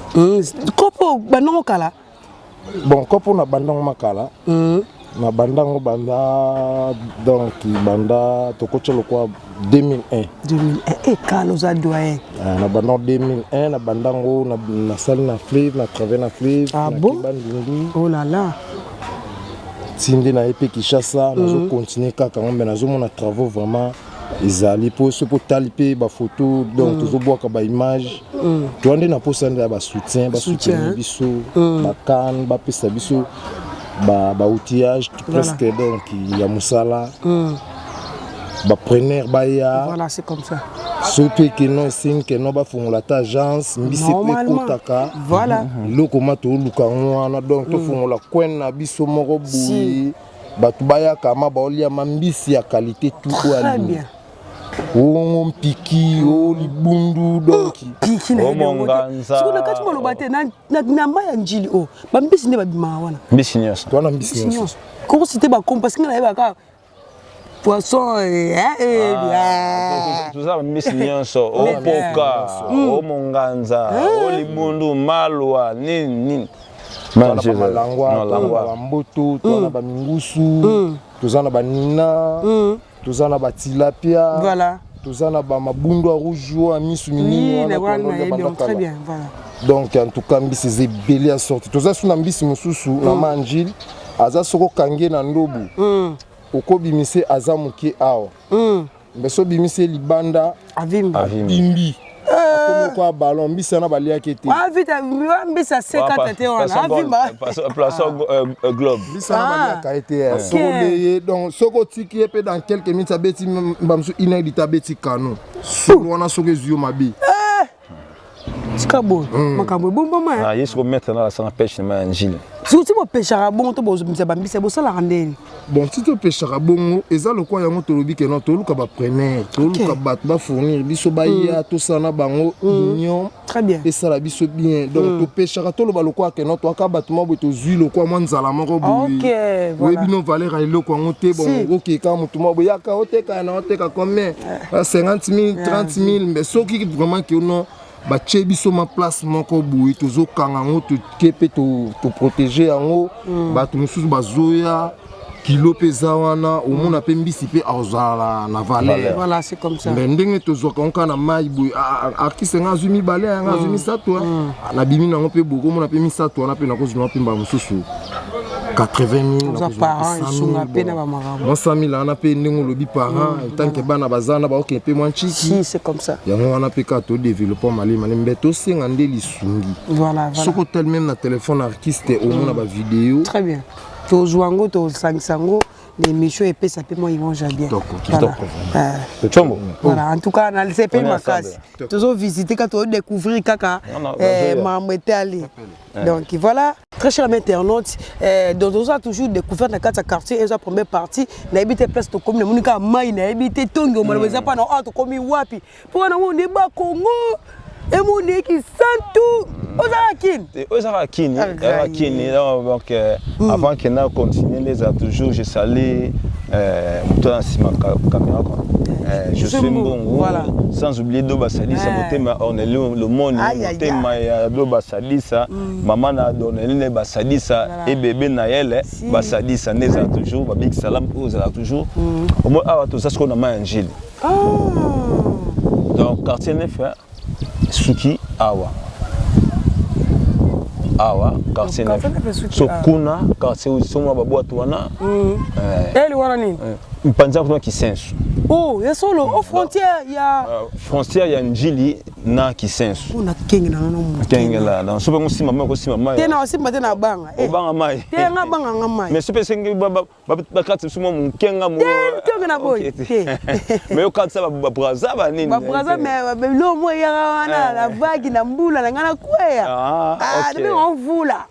kopo banongo kala bon kopo na bandongo makala Na bandango banda donc banda tokocha lokwa 2001. 2001 et quand za doyen. Na bandango 2001 na bandango na salle na Flave na travailler na Flave. Ah bon? Oh là là. Tindi na EP Kinshasa nazo continuer kaka ngombe nazo mona travaux vraiment ezali pour ce pour taliper ba photo donc tozo boka ba image. To ande na posa nda ba soutien biso ba kan ba pesa biso ba outillage presque donc il y a musala ba preneur ba ya voilà c'est comme ça surtout que non signe que non ba fungula ta agence mbisi pe kotaka voilà loko mato luka ngwana donc to fungula kwena biso moko boui batu baya kama ba olia mambisi ya qualité tout très bien. Oh mpiki oh libundu donc piki na monganza siko na kati molo bate na maya njili oh ba mbisi ne ba bima wana mbisi nyonso to na mbisi nyonso ko cité ba kompas ngala yeba ka poisson tout ça mbisi nyonso o poka o monganza o libundu malwa nini manje langwa mboto to na ba mingusu to na ba nina tozana ba tilapia voilà tozana ba mabundo rouge à misu minini très bien voilà donc en tout cas mbisi c'est belé à sortir toza suna mbisi mususu na manjili aza soko kange na ndobu okobimise aza muke awa mbeso bimise libanda avimba imbi comme quoi ballon mbisi na balia kete vite mbisi à 50 te wana avimba place globe mbisi na balia kaete soko donc soko tiki pe dans quelques minutes abeti mbamsu inedi tabeti kano solo wana soko ezio mabi Skabo, makambo bomba ma. Ah, yeso mettre na la sana pêche na njili. Si tu mo pêchera bon to bozo misa bambisa bo sala randeni. Bon, si tu pêchera bon, eza le quoi yango to lobi ke non to luka ba preneur, to luka ba ba fournir biso ba ya to sana bango union. Très bien. Et ça la biso bien. Donc to pêchera to lo ba le quoi ke non to ka batuma bo to zui le quoi mo nzala moko bo. OK, voilà. Oui, bino valeur a le quoi on te bon, OK ka mutuma bo ya ka ote ka na ote ka combien? 50 000, 30 000, mais ce qui vraiment que non ba biso ma place moko boui tozo kanga ngo to kepe to protéger yango ba to mususu bazoya kilo pesa wana au mona pe mbisi pe azala na valeur voilà c'est comme ça ndenge tozo konka na mai boui artiste nga zumi balé nga zumi sato na bimi na ngo pe boko mona pe mi sato na pe na ko zuma pe mba mususu 80 000 par an ils sont à peine à Marabout. Moi 100 000 on a payé n'engo lobi par an tant que bana bazana ba OK pe moins chiki. Si c'est comme ça. Ya on a peka to développement mali mbeto singande lisungi. Voilà voilà. Soko tel même na téléphone artiste au moins ba vidéo. Très bien. To jouango to sango les méchants épais ça peut moi ils vont jamais bien. Chombo. Voilà en tout cas na CP Makasi. Toujours visiter quand on découvrir kaka Mamete Ali. Donc voilà, très chers internautes, donc on a toujours découvert dans le quartier, la première partie, on a habité place de commune, on a habité Tongo, on a pas dans comme Wapi. Pour on est bas Congo, et mon est qui sent tout. Ozarakini, donc avant qu'on a continué les a toujours, j'ai salé Mouton Sima caméra. Je suis bon, voilà. Sans oublier Doba Sadissa, on est le monde, Doba Sadissa, maman a donné le Basadissa et bébé Naël, Basadissa, Neza toujours, Babik Salam, Ozala toujours. Au moins, tout ça, ce qu'on a mangé. Donc, quartier neuf, Suki, Awa. Awa, quartier neuf. Sokuna, quartier où sont ma boîte wana. Elle wana ni. Mpanza kuna Kisensu. Oh, ya solo aux frontières ya frontière ya Njili na Kisensu. On a kenga na no. Kenga la. Donc sope mo sima mako sima mai. Tena osimba tena banga. Banga mai. Tena banga ngamai. Mais sope sengi ba kati sumo mu kenga mo. Kenga na boy. Mais yo kati sa ba braza ba nini. Ba braza mais lo mo ya wana la vague na mbula na ngana kwea. Ah, OK. On vula.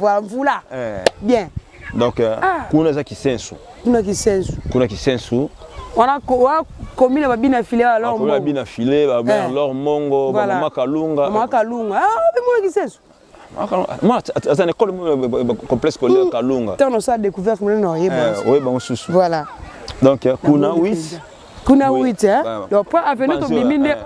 On vula. Bien. Donc kuna za Kisensu. Kuna Kisensu. On a commis la bine filée alors. On a bine filée, alors mongo, makalunga. Makalunga. Ah, mais moi qui sais. Moi, à une école complexe scolaire Kalunga. Tu as découvert que nous n'avons pas. Oui, bon sous. Voilà. Donc Kuna 8. Kuna 8 hein. Donc pas avenue de Bimine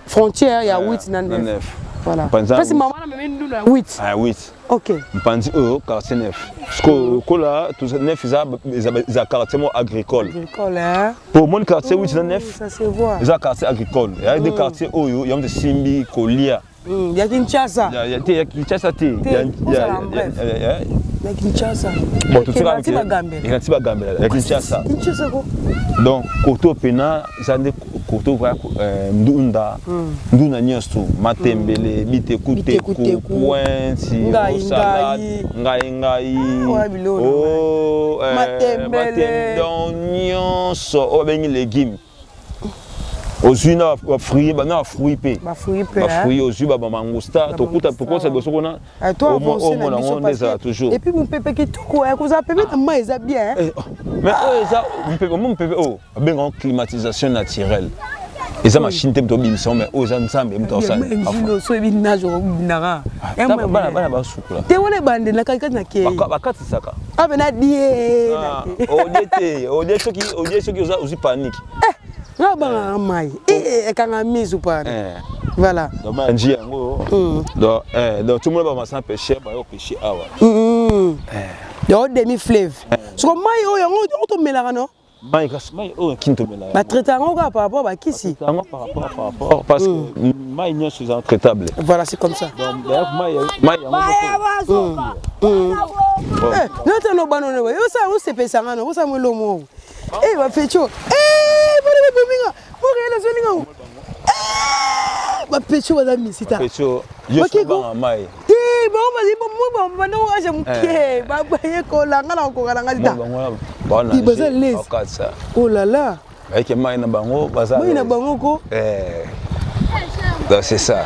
frontière il y a 8 nan 9. Voilà. Par exemple, parce que maman a même nous 8. Ah 8. OK. Mpandi quartier 9. Parce que là tout 9 ils a quartier agricole. Agricole hein. Pour mon quartier 8 9. Ça se voit. Ils a quartier agricole. Il y a des quartiers où il y a des Simbi, Kolia. Il y a Kinshasa. Il y a Kinshasa. Il y a Kinshasa. Bon, tout ça. Il y a Kinshasa. Kinshasa quoi. Donc, Koto Pena, ils ont des Koto Ndunda, Ndunda Nyostu, Matembele, Bite Kuteku, Pointi, Salade, Ngai, oh, Matembele, Nyonso, oh, ben légumes. Aux unes, fruits, fruits, aux yeux, mangousta, tokuta, pourquoi ça doit se connaître? Et puis, mon pépé qui tout quoi, vous appelez maman, ils bien. Mais mon pépé, oh, une climatisation naturelle. Et ça machine de bimson, mais aux ensemble, même dans ça. Voilà. Donc tout le monde va pêcher, pêcher awa. Demi-fleuve. Ce que moi, on me non? Bah traiter par rapport à qui si? Par rapport parce que moi il est traitable. Voilà, c'est comme ça. Donc oh là là. C'est ça.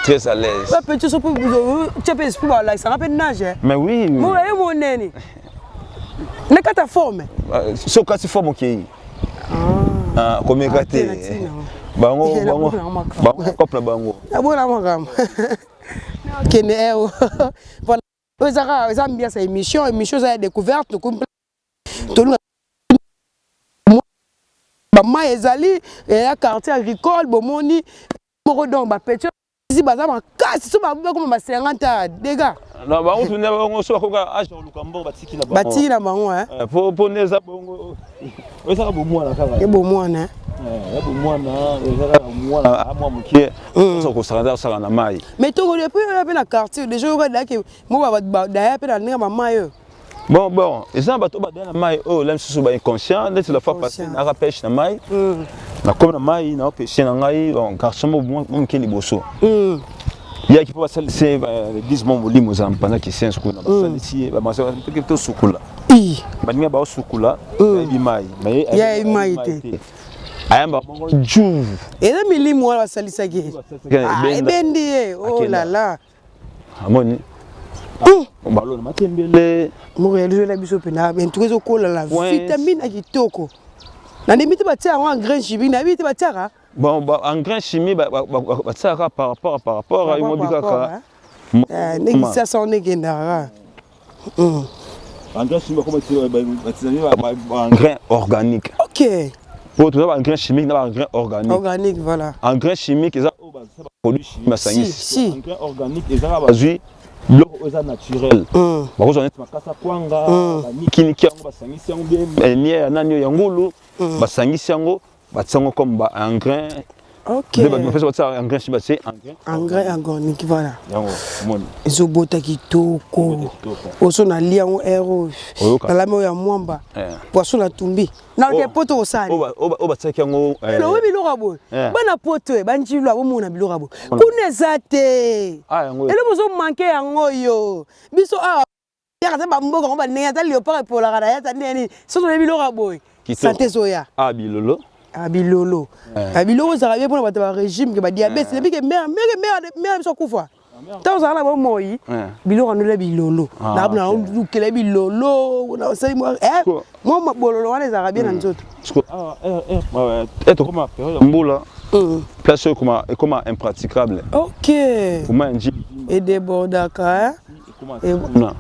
Très à l'aise. Mais oui. Ta forme. Ce cas, c'est forme ok. Comme gâté. Bango. Voilà. Ils aiment bien cette émission. Émission de découverte. Maman ezali et un quartier agricole. Bomoni. Morodon ba petit. Si baza ma casse. Si ba comme ma 50 dégâts. Non, bah on tourne on soit quoi âge dans le cambo batiki na bango. Batiki na bango hein. Pour neza bongo. Oui ça bon moi là kaka. Et bon moi hein. Bon moi na moi à moi mukie. Ça ko saranda ça na mai. Mais to depuis na quartier déjà on va là que moi ba d'ailleurs pe na ninga maman yo. Bon, ils ont bateau na mai oh là sous ba inconscient, dès la fois passée na rapèche na mai. Na comme na mai na pêche na ngai on garçon mo qui liboso. Il y a qui peut passer les 10 membres limousin pendant qu'ils sont sous na passer ici ba maso peut que to sukula. Ba ninga ba sukula bi mai. Mais il y a mai té. Ayamba jou. Et là milimu wala salisa ki. Bendi oh là là. Amoni. Ballon matembele. Mo réaliser la biso pena mais tout ko la vitamine akitoko. Na ndimiti batia en grain chimique na biti batia. Bon en grain chimique batia par rapport à imobikaka. Negi ça sonne gendara. En grain chimique comme en grain organique. OK. Pour tout ça en grain chimique na en grain organique. Organique voilà. En grain chimique ça produit chimique masangi. Si. En grain organique et ça bazui l'eau naturel. Parce qu'on est makasa kwanga, kiniki yango basangisi yango bien, nier nanyo yangulu, basangisi yango, batsango comme un grain. OK. On fait ça en grain chimique, c'est en grain organique voilà. Yango, moni. Ezobota kitoko. Oso na lia on ero. Na la mo ya mwamba. Poisson na tumbi. Na ke poto osani. O batsaki yango. Lo wi biloko boy. Bana poto e banjilwa bo mona biloko boy. Kuneza te. Ah yango. Ele bozo manquer yango yo. Biso a ya ka ba mboka ba nenga ta léopard pour la ya ta neni. So to biloko boy. Santé soya. Ah bilolo. Abilolo. Abilolo ça revient pour le régime que ba diabète, c'est que mère so kufa. Tant ça là bon moi. Bilolo no le bilolo. Na bna on kele bilolo, na sai moi moi bololo wana za rabia na nzoto. Être comme période mbola. Place comme impraticable. OK. Comment un et débordaka hein.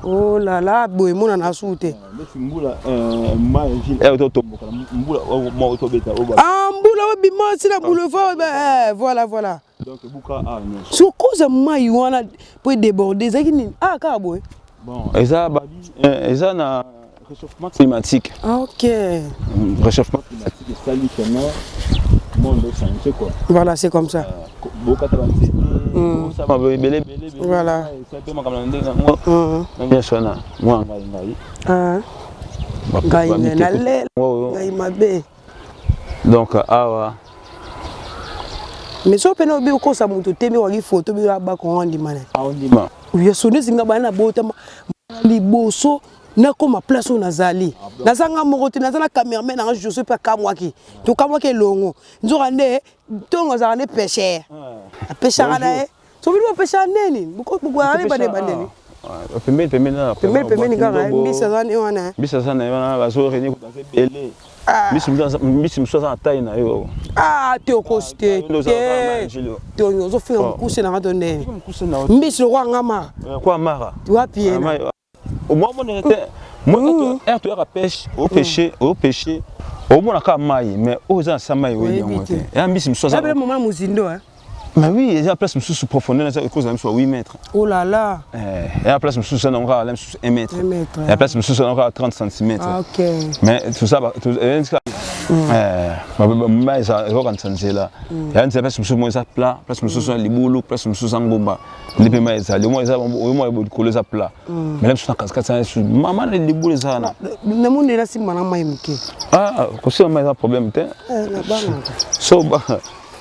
Oh là là, boy, mon a sauté. Ah, Mboula, c'est la boulevard. Voilà, voilà. Sur quoi ça m'a eu pour déborder? Ah, carboy. Bon, et ça, na réchauffement climatique. Ah, ok. Réchauffement climatique, c'est ça, monde change quoi. Voilà, c'est comme ça. Voilà. Donc, awa. Mais si on peut nous dire que ça monte, tu as une photo, tu as une photo. Oui, sonné singa bana bota liboso na koma place on azali. Nazanga morote nazana cameraman na je suis pas kamwaki. To kamwaki longo. Nzorande tongo zane pêcheur. Pêcheur na e. So bibo pêcheur neni. Buko ale bane bane. Pembe ngara mbisa zane wana. Mbisa zane wana bazo reni ko belé. Mbisi msoza taille na yo. Ah, te okoste. Te onyozo faire coucher na donné. Mbisi roi ngama. Quoi mara? Tu vois pied. Au moment où on était moi tu as pêche au pêcher au moins ka mai mais aux gens ça mai oui et un mbisi msoza. Ça le moment muzindo hein. Mais oui, il y a place sous profondeur, ça cause soit 8 mètres. Oh là là. Il y a place sous ça on aura 1 mètre. Il y a place sous ça on aura 30 cm. Ah OK. Mais tout ça mais ça va changer là. Il y a une place sous moi ça plat, place sous ça libulu, place sous ça ngomba. Les paiements ça, le moins ça au moins coller ça plat. Mais là sur cascade ça sur maman les libulu ça là. Na monde là si mana mai mke. Ah, parce que mais ça problème té. La banane. So ba.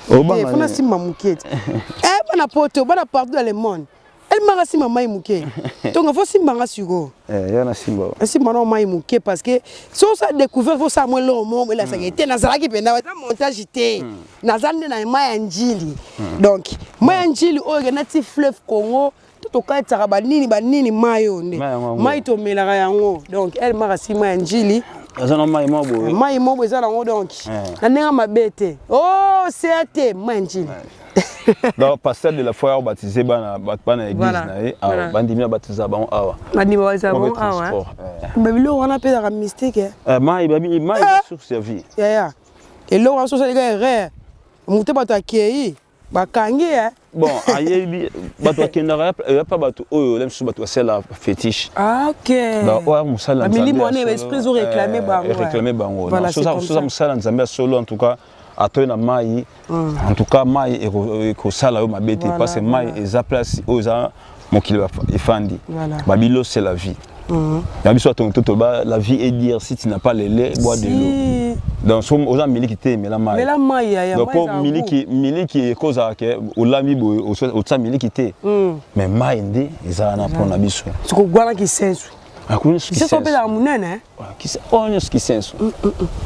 Oh bah, on a si mamouquette. Bon apporte, bon partout dans le monde. Elle m'a rassi maman mouquet. Donc il faut si m'a rassuré. Il y en a si bon. Si maman m'a mouquet parce que si on s'est découvert, faut ça moi l'homme, mais là ça y était. Nazara qui pendant le montage était. Nazara na ma Anjili. Donc ma Anjili organise fleuve Congo. Tout au cas tarabani banini mayo ne. Mayo to melara yango. Donc elle m'a rassi ma Anjili. Azana mai mobo. Mai mobo ezala ngo donc. Na nenga mabete. Oh, c'est manji. Donc pasteur de la foi baptisé bana église na bandimi baptisé ba awa. Bandimi baptisé ba awa. Babilo wana pe la mystique. Mai sur servir. Ya. Et là on so ça les rare. Muté bato akei. Bakangi bon, ayebi bato akendara ya pa bato oyo lem su bato sela fétiche. Ah OK. Donc ouais musala nzambe. Mili moné esprit zo réclamer bango. Réclamer bango. Ça musala nzambe solo en tout cas atoy na mai. En tout cas mai eko sala yo mabete parce que mai eza place oza mokili efandi. Babilo c'est la vie. La vie est dire si tu n'as pas le lait, bois de l'eau. Donc, aux gens miliki mais la maille. Mais la maille, il y a donc, miliki est cause à que au lami au ça miliki mais maille ndé, ils ont un apport na biso. Ce que voilà qui sens. Ah, qu'on ce qui sens. C'est ça la mounene hein. Qui sens. On ce qui sens.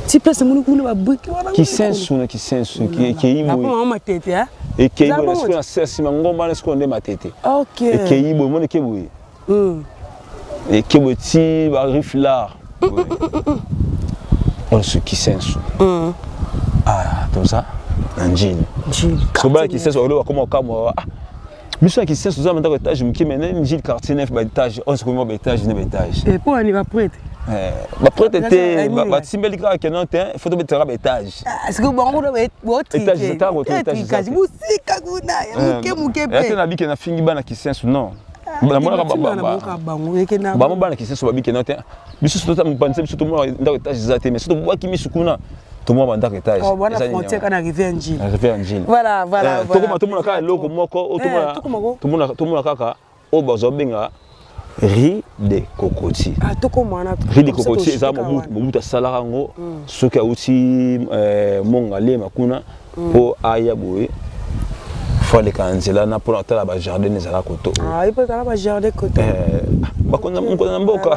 Si place mon coup va brique voilà. Qui sens qui ibo. Ah bon ma tête hein. Et qui ibo est-ce qu'on a sersi ngomba est-ce qu'on est ma tête. OK. Et qui ibo mon qui ibo. Et qui boti ba riflar. On ce qui sens. Ah, tout ça. Anjil. So ba qui sens olo comme kamo. Monsieur qui sens aux amandages étage qui mène Anjil quartier 9 étage, on se comment étage 9 étage. Et pour on va prêtre. Ba prêtre était ba simbelika que non il faut mettre ba étage. Est-ce que bon on étage c'est un étage. Kasi musika kuna muke pe. Et na bi que na fingi bana qui sens non. Ba mona ba bana qui sens ba bi que non biso tout ça me pense biso tout moi dans étage zaté mais surtout moi qui mi sukuna tout moi dans étage. Oh voilà frontière kana arrivé Anjil. Arrivé Anjil. Voilà. Tout le monde ka loko moko tout le monde kaka o bazo benga riz de cocotier. Ah tout comme on a. Riz de cocotier ça mobuta salaka ngo soki auti mongale makuna po aya boye. Fallait kanzela na pour entrer la jardin des ala koto. Ah il peut aller ba jardin koto. Bakona mukona mboka.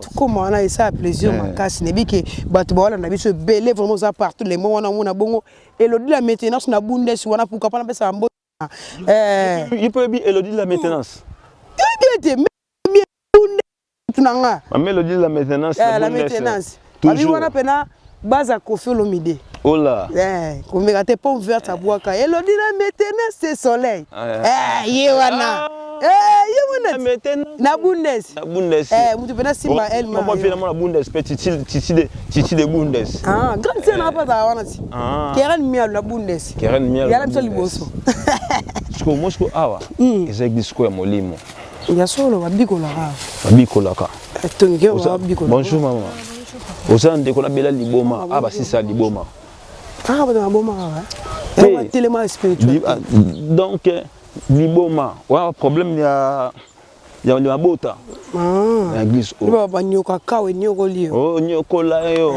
Tout comme on a ça plaisir makasi nebi ke bato ba na biso belé vraiment ça partout les mots on a bongo Elodie la maintenance na bundes wana pourquoi pas na pesa mbo. Il peut bien Elodie la maintenance. Bien tunanga. Elodie la maintenance. La maintenance. Abi wana pena baza Koffi Olomide. Oh là. Comme regarder pomme verte à boire. Elodie la maintenance c'est soleil. Yewana. Na Bundes. Na Bundes. Mutu pena Simba El Mara. Moi finalement la Bundes, Titi de Bundes. Ah, grand c'est na pas ça wana ti. Keren mial na Bundes. Keren mial. Yala mso liboso. Siko Mosco awa. Ezek disco ya molimo. Ya solo babiko la ra. Babiko la ka. Tonge wa babiko. Bonjour maman. Oza ndeko na bela liboma, aba sisa liboma. Ah, ba boma wa. Et tellement spirituel. Donc liboma, wa problème ya mabota. Ah. L'église. Ba ba nyoka kawe nyoko lio. Oh nyoko la yo.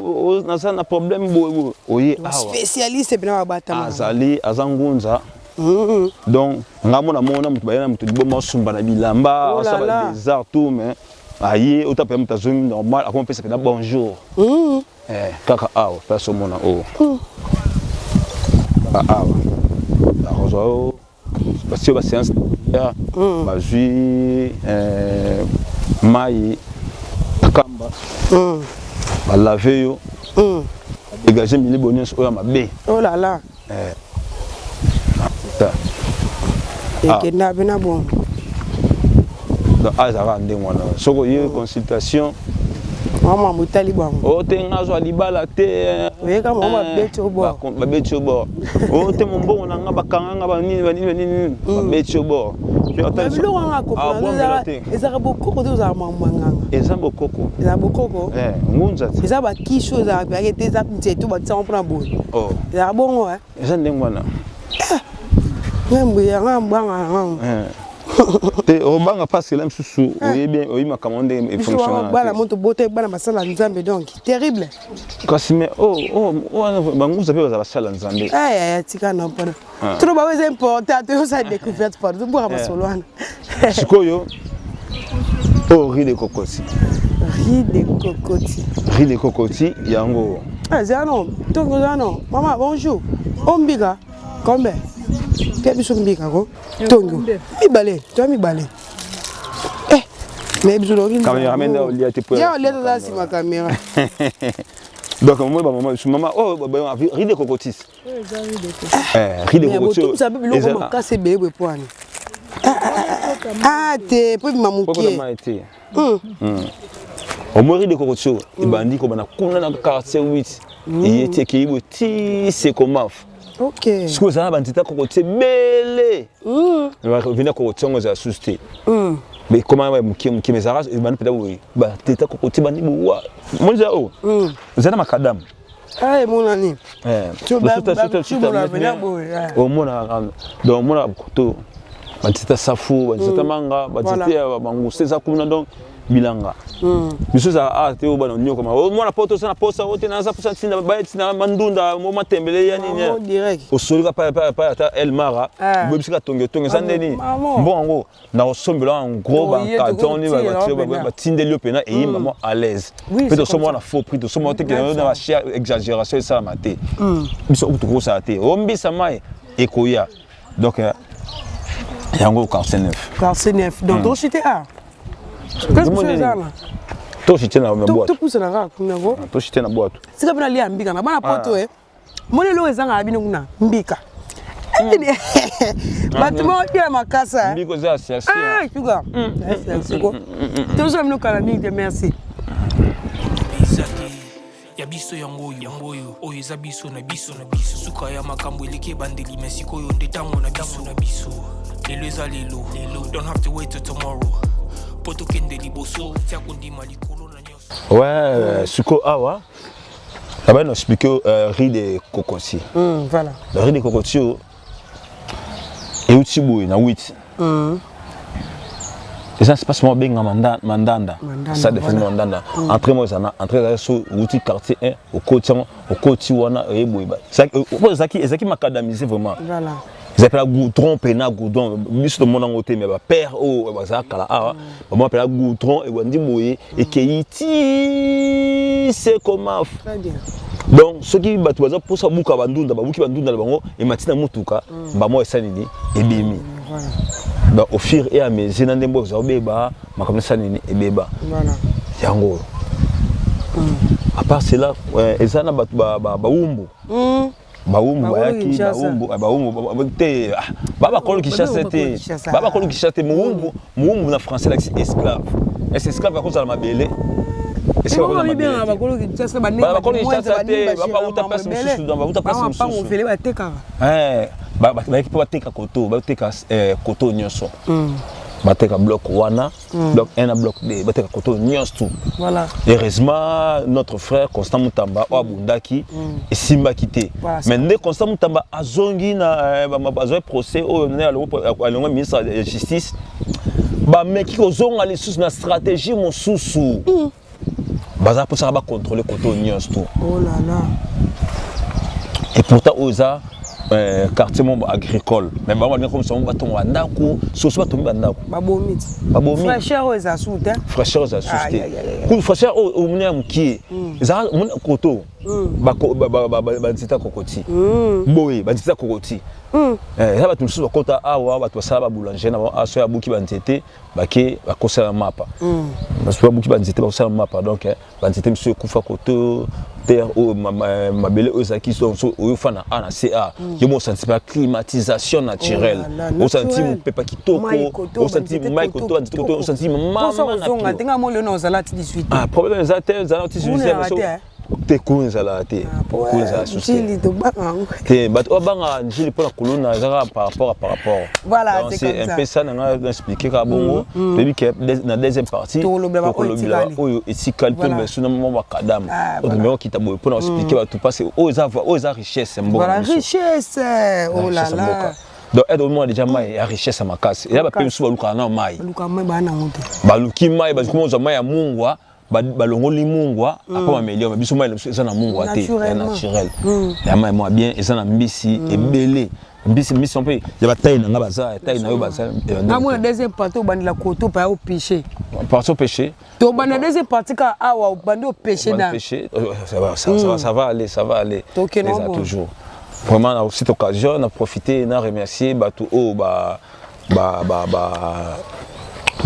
Oh na sana problème bo. Oye awa. Spécialiste bina batama. Azali azangunza. Donc ngamona mona mutu bayana mutu liboma sumba na bilamba, asaba des arts tout mais aye otapela mutu azongi normal akoma pesa pena bonjour. Kaka awa place mona o. Awa. La rosa parce que la séance bazui mai kamba. Ba laver yo. Dégager mili bonus oya mabe. Oh là là. Et na bena bon. Donc azara ndengwana. Soko ye consultation. Mama mutali bango. O te ngazo libala te. We ka mama beto bo. Ba beto bo. O te mbongo na ngaba kanga ba nini ba beto bo. Bilo nga kopana. Ezaka bokoko te za manganga. Eza bokoko. Eza bokoko. Ngunza te. Eza ba kisho za ba te za mteto ba tsa mpona bo. Oh. Eza bongo Eza ndengwana. Membo ya ngambanga. Te obanga parce que là msusu oye bien oyi makamande et fonctionne. Bana moto bote bana masala nzambe donc terrible. Kasi mais banguza pe baza basala nzambe. Aya tika na mpona. Trop ba weze important to sa découverte par tout pour masolwana. Sikoyo. Oh riz de cocoti. Riz de cocoti. Riz de cocoti yango. Ah zano, tongo zano. Maman bonjour. Ombiga. Combien? Quel biso mbika ko? Tongo. Mi balé, tu as mi balé. Mais biso lo. Caméra menda o liate pour. Ya liate za si ma caméra. Donc moi maman riz de cocotis. Riz de cocotis. Tout ça be lo ko kase bebe poani. Ah te po mamukie. Au moins riz de cocotis e bandi ko bana kuna na quartier 8. Et était qui ti c'est comment. OK. Ce que ça bandita cocotier belé. Va venir cocotier on a susté. Mais comment mukie mes arras e bandi peut-être oui. Ba teta cocotier bandi boua. Moi j'ai oh. Vous êtes macadam. Ah mon ami. Tu au moins donc moi koto bandita safu bandita manga bandita banguste za kuna donc bilanga. Biso za te obana nyoko ma o mwana poto sana posa ote na za posa tinda baiti na mandunda mo matembele ya nini direct osoluka pa ata El Mara bobisika tonge za ndeni mbongo na osombela en gros ba carton ni ba tindeli opena et il maman à l'aise peut to somo na faux prix to somo te que na ba cher exagération ça maté biso to ko sa te ombisa mai ekoya donc yango 49 donc to chité a qu'est-ce que c'est ça là? To chité na boîte. To pousse na ka kunako. To chité na boîte. Sika bina lia mbika na bana poto Mone lo ezanga abino kuna mbika. Batimo pia makasa. Mbiko za siasi. Ah, sugar. C'est quoi? Tu sommes nous calamique de merci. Ya biso yango oyo eza biso na biso suka ya makambo eleke bandeli mesiko yo ndetango na biso lelo eza lelo don't have to wait till tomorrow poto kende liboso tia kondima likolo na nyoso. Ouais, suko awa là-bas on explique riz de cocotier. Voilà. Le riz de cocotier et utiboui na 8. Et ça se passe moi bien mandanda. Ça définit mandanda. Entre moi ça entre sur outil quartier 1 au côté wana et boiba. Ça qui macadamisé vraiment. Voilà. Ils appellent goudron pena goudron. Biso de mon angoté mais ba père o ba kala awa. Moi appelle goudron et wandi boye et keiti c'est comment. Très bien. Donc ceux qui battu baza pour ça buka bandunda ba buki bandunda na bango et matina mutuka ba mo esanini et bimi. Voilà. Bah, au fur et à mesure, dans des mots, beba, ma comme ça, et beba. Voilà. Yango. À part cela, ils ont ba umbu. Baumbu bayaki baumbu te baba kolo Kinshasa te baba kolo Kinshasa te muumbu na français là c'est esclave est esclave à cause de la mabele est-ce que baba bien baba kolo Kinshasa te baba uta passe mususu dans baba uta passe mususu bayaki po bateka koto bateka koto nyonso bateka bloc wana bloc 1 à bloc 2 bateka koto nyonso tout voilà heureusement notre frère Constant Mutamba o abundaki et simba quitté mais ne Constant Mutamba azongi na bazoi procès o ne alongo ministre de justice ba meki kozonga les sous na stratégie mosusu baza pour ça ba contrôler koto nyonso tout oh là là et pourtant oza quartier membre agricole mais ba comme ça baton wandako soso baton bandako babomi fraîcheur aux assoutes fraîcheur aux assoutes ku fraîcheur au mona muki za mona koto ba nzita kokoti boye ba nzita kokoti ça ba tout kota awa ba to sala ba boulanger na aso ya buki ba nzete bake ba kosala mapa parce que buki ba nzete ba kosala mapa donc ba nzete monsieur kufa koto terre au mabele ozaki so o fana ana CA yo mo senti pas climatisation naturelle o senti mo pepa kitoko o senti mai koto o senti mama na tenga mo le no zalati 18 ah problème zate zalati 18 te kunzala te kunzala souci to banga te bat o banga njili pour la colonne par rapport voilà c'est un peu ça n'a expliqué ka bongo depuis que na deuxième partie pour le bila oyo etikali pe mais suna mo makadam o de meko kitabo pour expliquer ba tout passer oza richesse mbo voilà richesse oh là là donc aide-moi déjà mai ya richesse à makasi et là ba pe sou baluka na mai bana ngote baluki mai ba kuma za mai ya mungwa balongoli mungwa apa améliore biso mai eza na mungwa te naturel ya mai moi bien eza na mbisi ebele mbisi on peut ya bataille na baza taille na yo baza na mo deuxième partie bandi la koto pa au pêcher partie au pêcher to bandi deuxième partie ka awa bandi au pêcher na pêcher ça va aller déjà toujours vraiment à cette occasion on a profité on a remercié bato o ba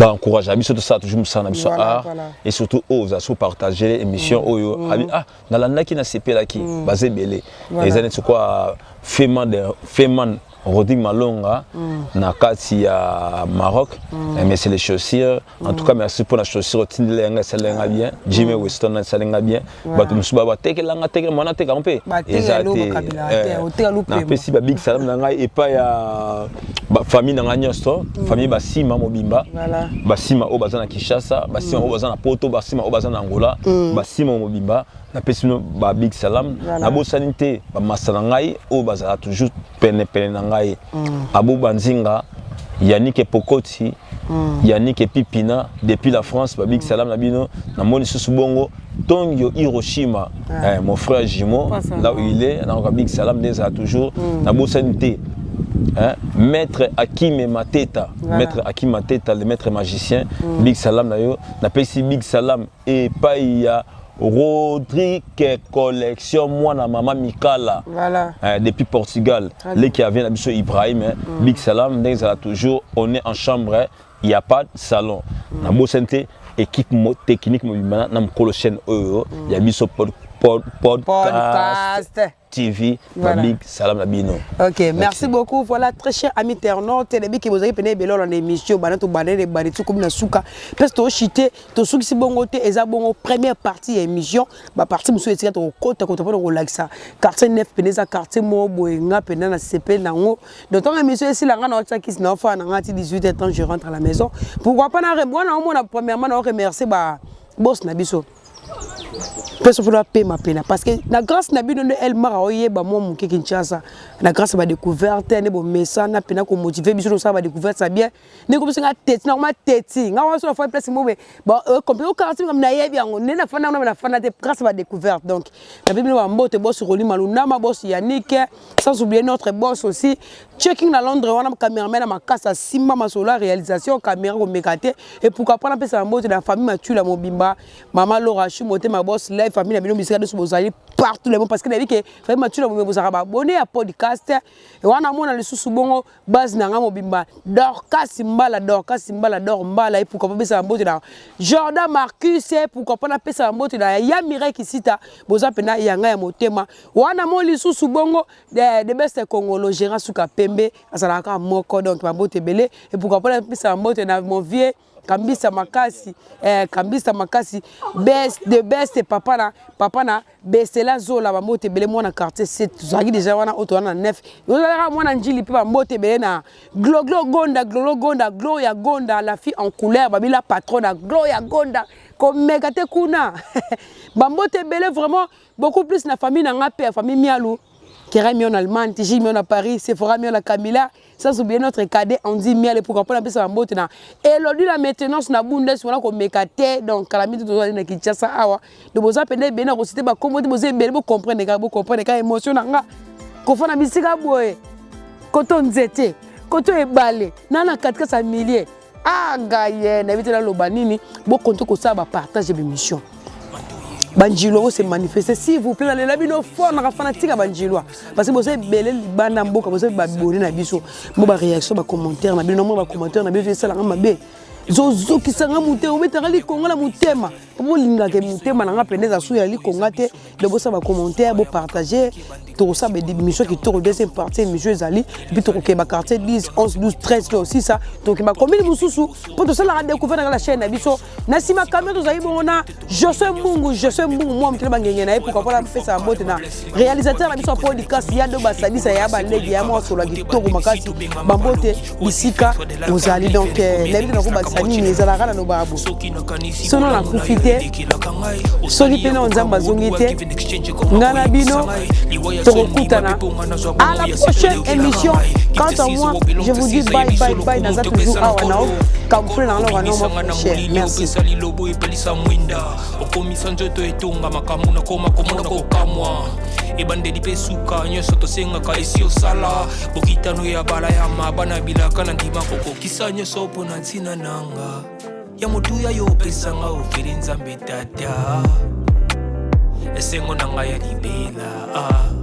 encourager biso tout ça toujours musana biso art et surtout aux asso partager émission oyo na landaki na sepelaki bazebele les années c'est quoi Feman Rodrigue Malonga na kati ya Maroc mais c'est les chaussures en tout cas merci pour la chaussure tindelenga selenga bien Jimmy Weston selenga bien bato musuba ba tekelanga tekela mona teka on peut ezate na pesi ba big salam na ngai et pas ya ba famille na nganyosto famille basima mobimba basima o bazana Kinshasa basima o bazana Poto basima o bazana Angola basima mobimba na pesi no ba big salam na bo sanité ba masala ngai o bazala toujours pene na ngai Abou Banzinga Yannick Pokoti Yannick Pipina depuis la France ba big salam na bino na moni susu bongo Tongyo Hiroshima mon frère Jimo là où il est na big salam des toujours na bo sanité maître Hakim Mateta maître Hakim Mateta le maître magicien big salam na yo na pesi big salam et pas il y a Rodrigue collection moi na maman Mikala depuis Portugal les qui avait l'habitude Ibrahim big salam n'est toujours on est en chambre il y a pas de salon na bo santé équipe technique mo na mkolo chaîne oyo ya biso podcast TV big salam na bino. OK, merci beaucoup. Voilà très cher ami internaute, les qui vous avez pené belo dans l'émission banato banane baritu comme na suka. Parce to chité, to suki si bongo te eza bongo première partie émission, ba partie musu etika to kota kota pour relaxa. Quartier 9 peneza quartier mo boenga pena na CP nango. Donc ton émission ici la ngana otaki na fa na ngati 18h30 je rentre à la maison. Pourquoi pas na rebona au mona premièrement na remercier ba boss na biso. Personne ne peut m'appeler parce que la grâce n'a pas donné elle m'a envoyé bah moi mon Kinshasa la grâce va découverte ne bon message n'a pas qu'on motiver biso ça va découverte ça bien ne comme ça tête normal tête nga wa so fa place mo bah comme au quartier comme na yebi yango ne na fana de grâce va découverte donc la bible va mbote boss Roli Maluna ma boss Yannick sans oublier notre boss aussi checking à Londres on a caméraman à ma casse à Simba Masola réalisation caméra au Mekate et pourquoi pas la personne mbote la famille Mathieu la Mobimba maman Laura Chumote ma boss et famille na bino bisika de bozali partout le monde parce que dabi que vraiment tu na bozaka ba abonné à podcast et wana mona le sous bongo base na nga mobimba dor kasimbala dor mbala et pourquoi pas pesa mbote na Jordan Marcus et pourquoi pas na pesa mbote na ya Mireille Kisita boza pena yanga ya motema wana mo li sous bongo de best congolo gérant suka pembe asalaka moko donc mbote belé et pourquoi pas na pesa mbote na mon vieux Kambisa Makasi best papa na Besela Zola ba mote belé moi na quartier 7 zaki déjà wana auto na 9 yozala moi na njili pe ba mote belé na Glo ya Gonda la fille en couleur ba bila patron na Glo ya Gonda comme megate kuna ba mote belé vraiment beaucoup plus na famille na ngape famille mialu Kéra mion Allemagne, Tiji mion à Paris, Sephora mion à Camilla, sans oublier notre cadet Andy miel pour qu'on puisse en botte na. Et aujourd'hui la maintenance na Bundes on comme mekate donc calamité tout ça na Kinshasa awa. De boza pende bena ko cité ba comment boza bele bo comprendre ka émotion na ko fana bisika boye. Koto nzete, koto ebale, nana katika sa milliers. Ah gaye na vite la lobanini, bo konto ko ça ba partage émission. Banjilo se manifester s'il vous plaît la bino fort na fanatique banjilo parce que vous avez belé banda mboka vous avez baboni na biso mo ba réaction ba commentaire na bino mo ba commentaire na biso ça la mabe zozo ki sanga muté obetanga li konga la mutema po linga ke mutema na ngapendeza su ya li konga te de bo ça ba commentaire bo partager to ça be émission qui tourne deuxième partie émission ezali puis to ke ba quartier 10 11 12 13 aussi ça donc ba combien mususu pour to ça la découvrir dans la chaîne na biso na sima caméra to zayi bona je suis mbungu moi mtele bangenge na pour pas faire ça bote na réalisateur na biso podcast ya do basadisa ya ba legi ya mo solo ki to makasi bambote bisika ozali donc la vie na ko basani ni ezala kana no babu sono na profiter soki pena nzamba zongi te ngana bino tokutana à la prochaine émission. Quant à moi je vous dis bye naza toujours awa nao kamfule na ngalo ngano mo cher merci okomisa nzoto etonga makambo na koma komona kokamwa ebandeli pe suka nyonso tosengaka esi osala bokitano ya bala ya mabana bilaka na ndima kokokisa nyonso mpo na ntina nanga ya motuya yo opesanga ofeli nzambe tata esengo na ngai ya libela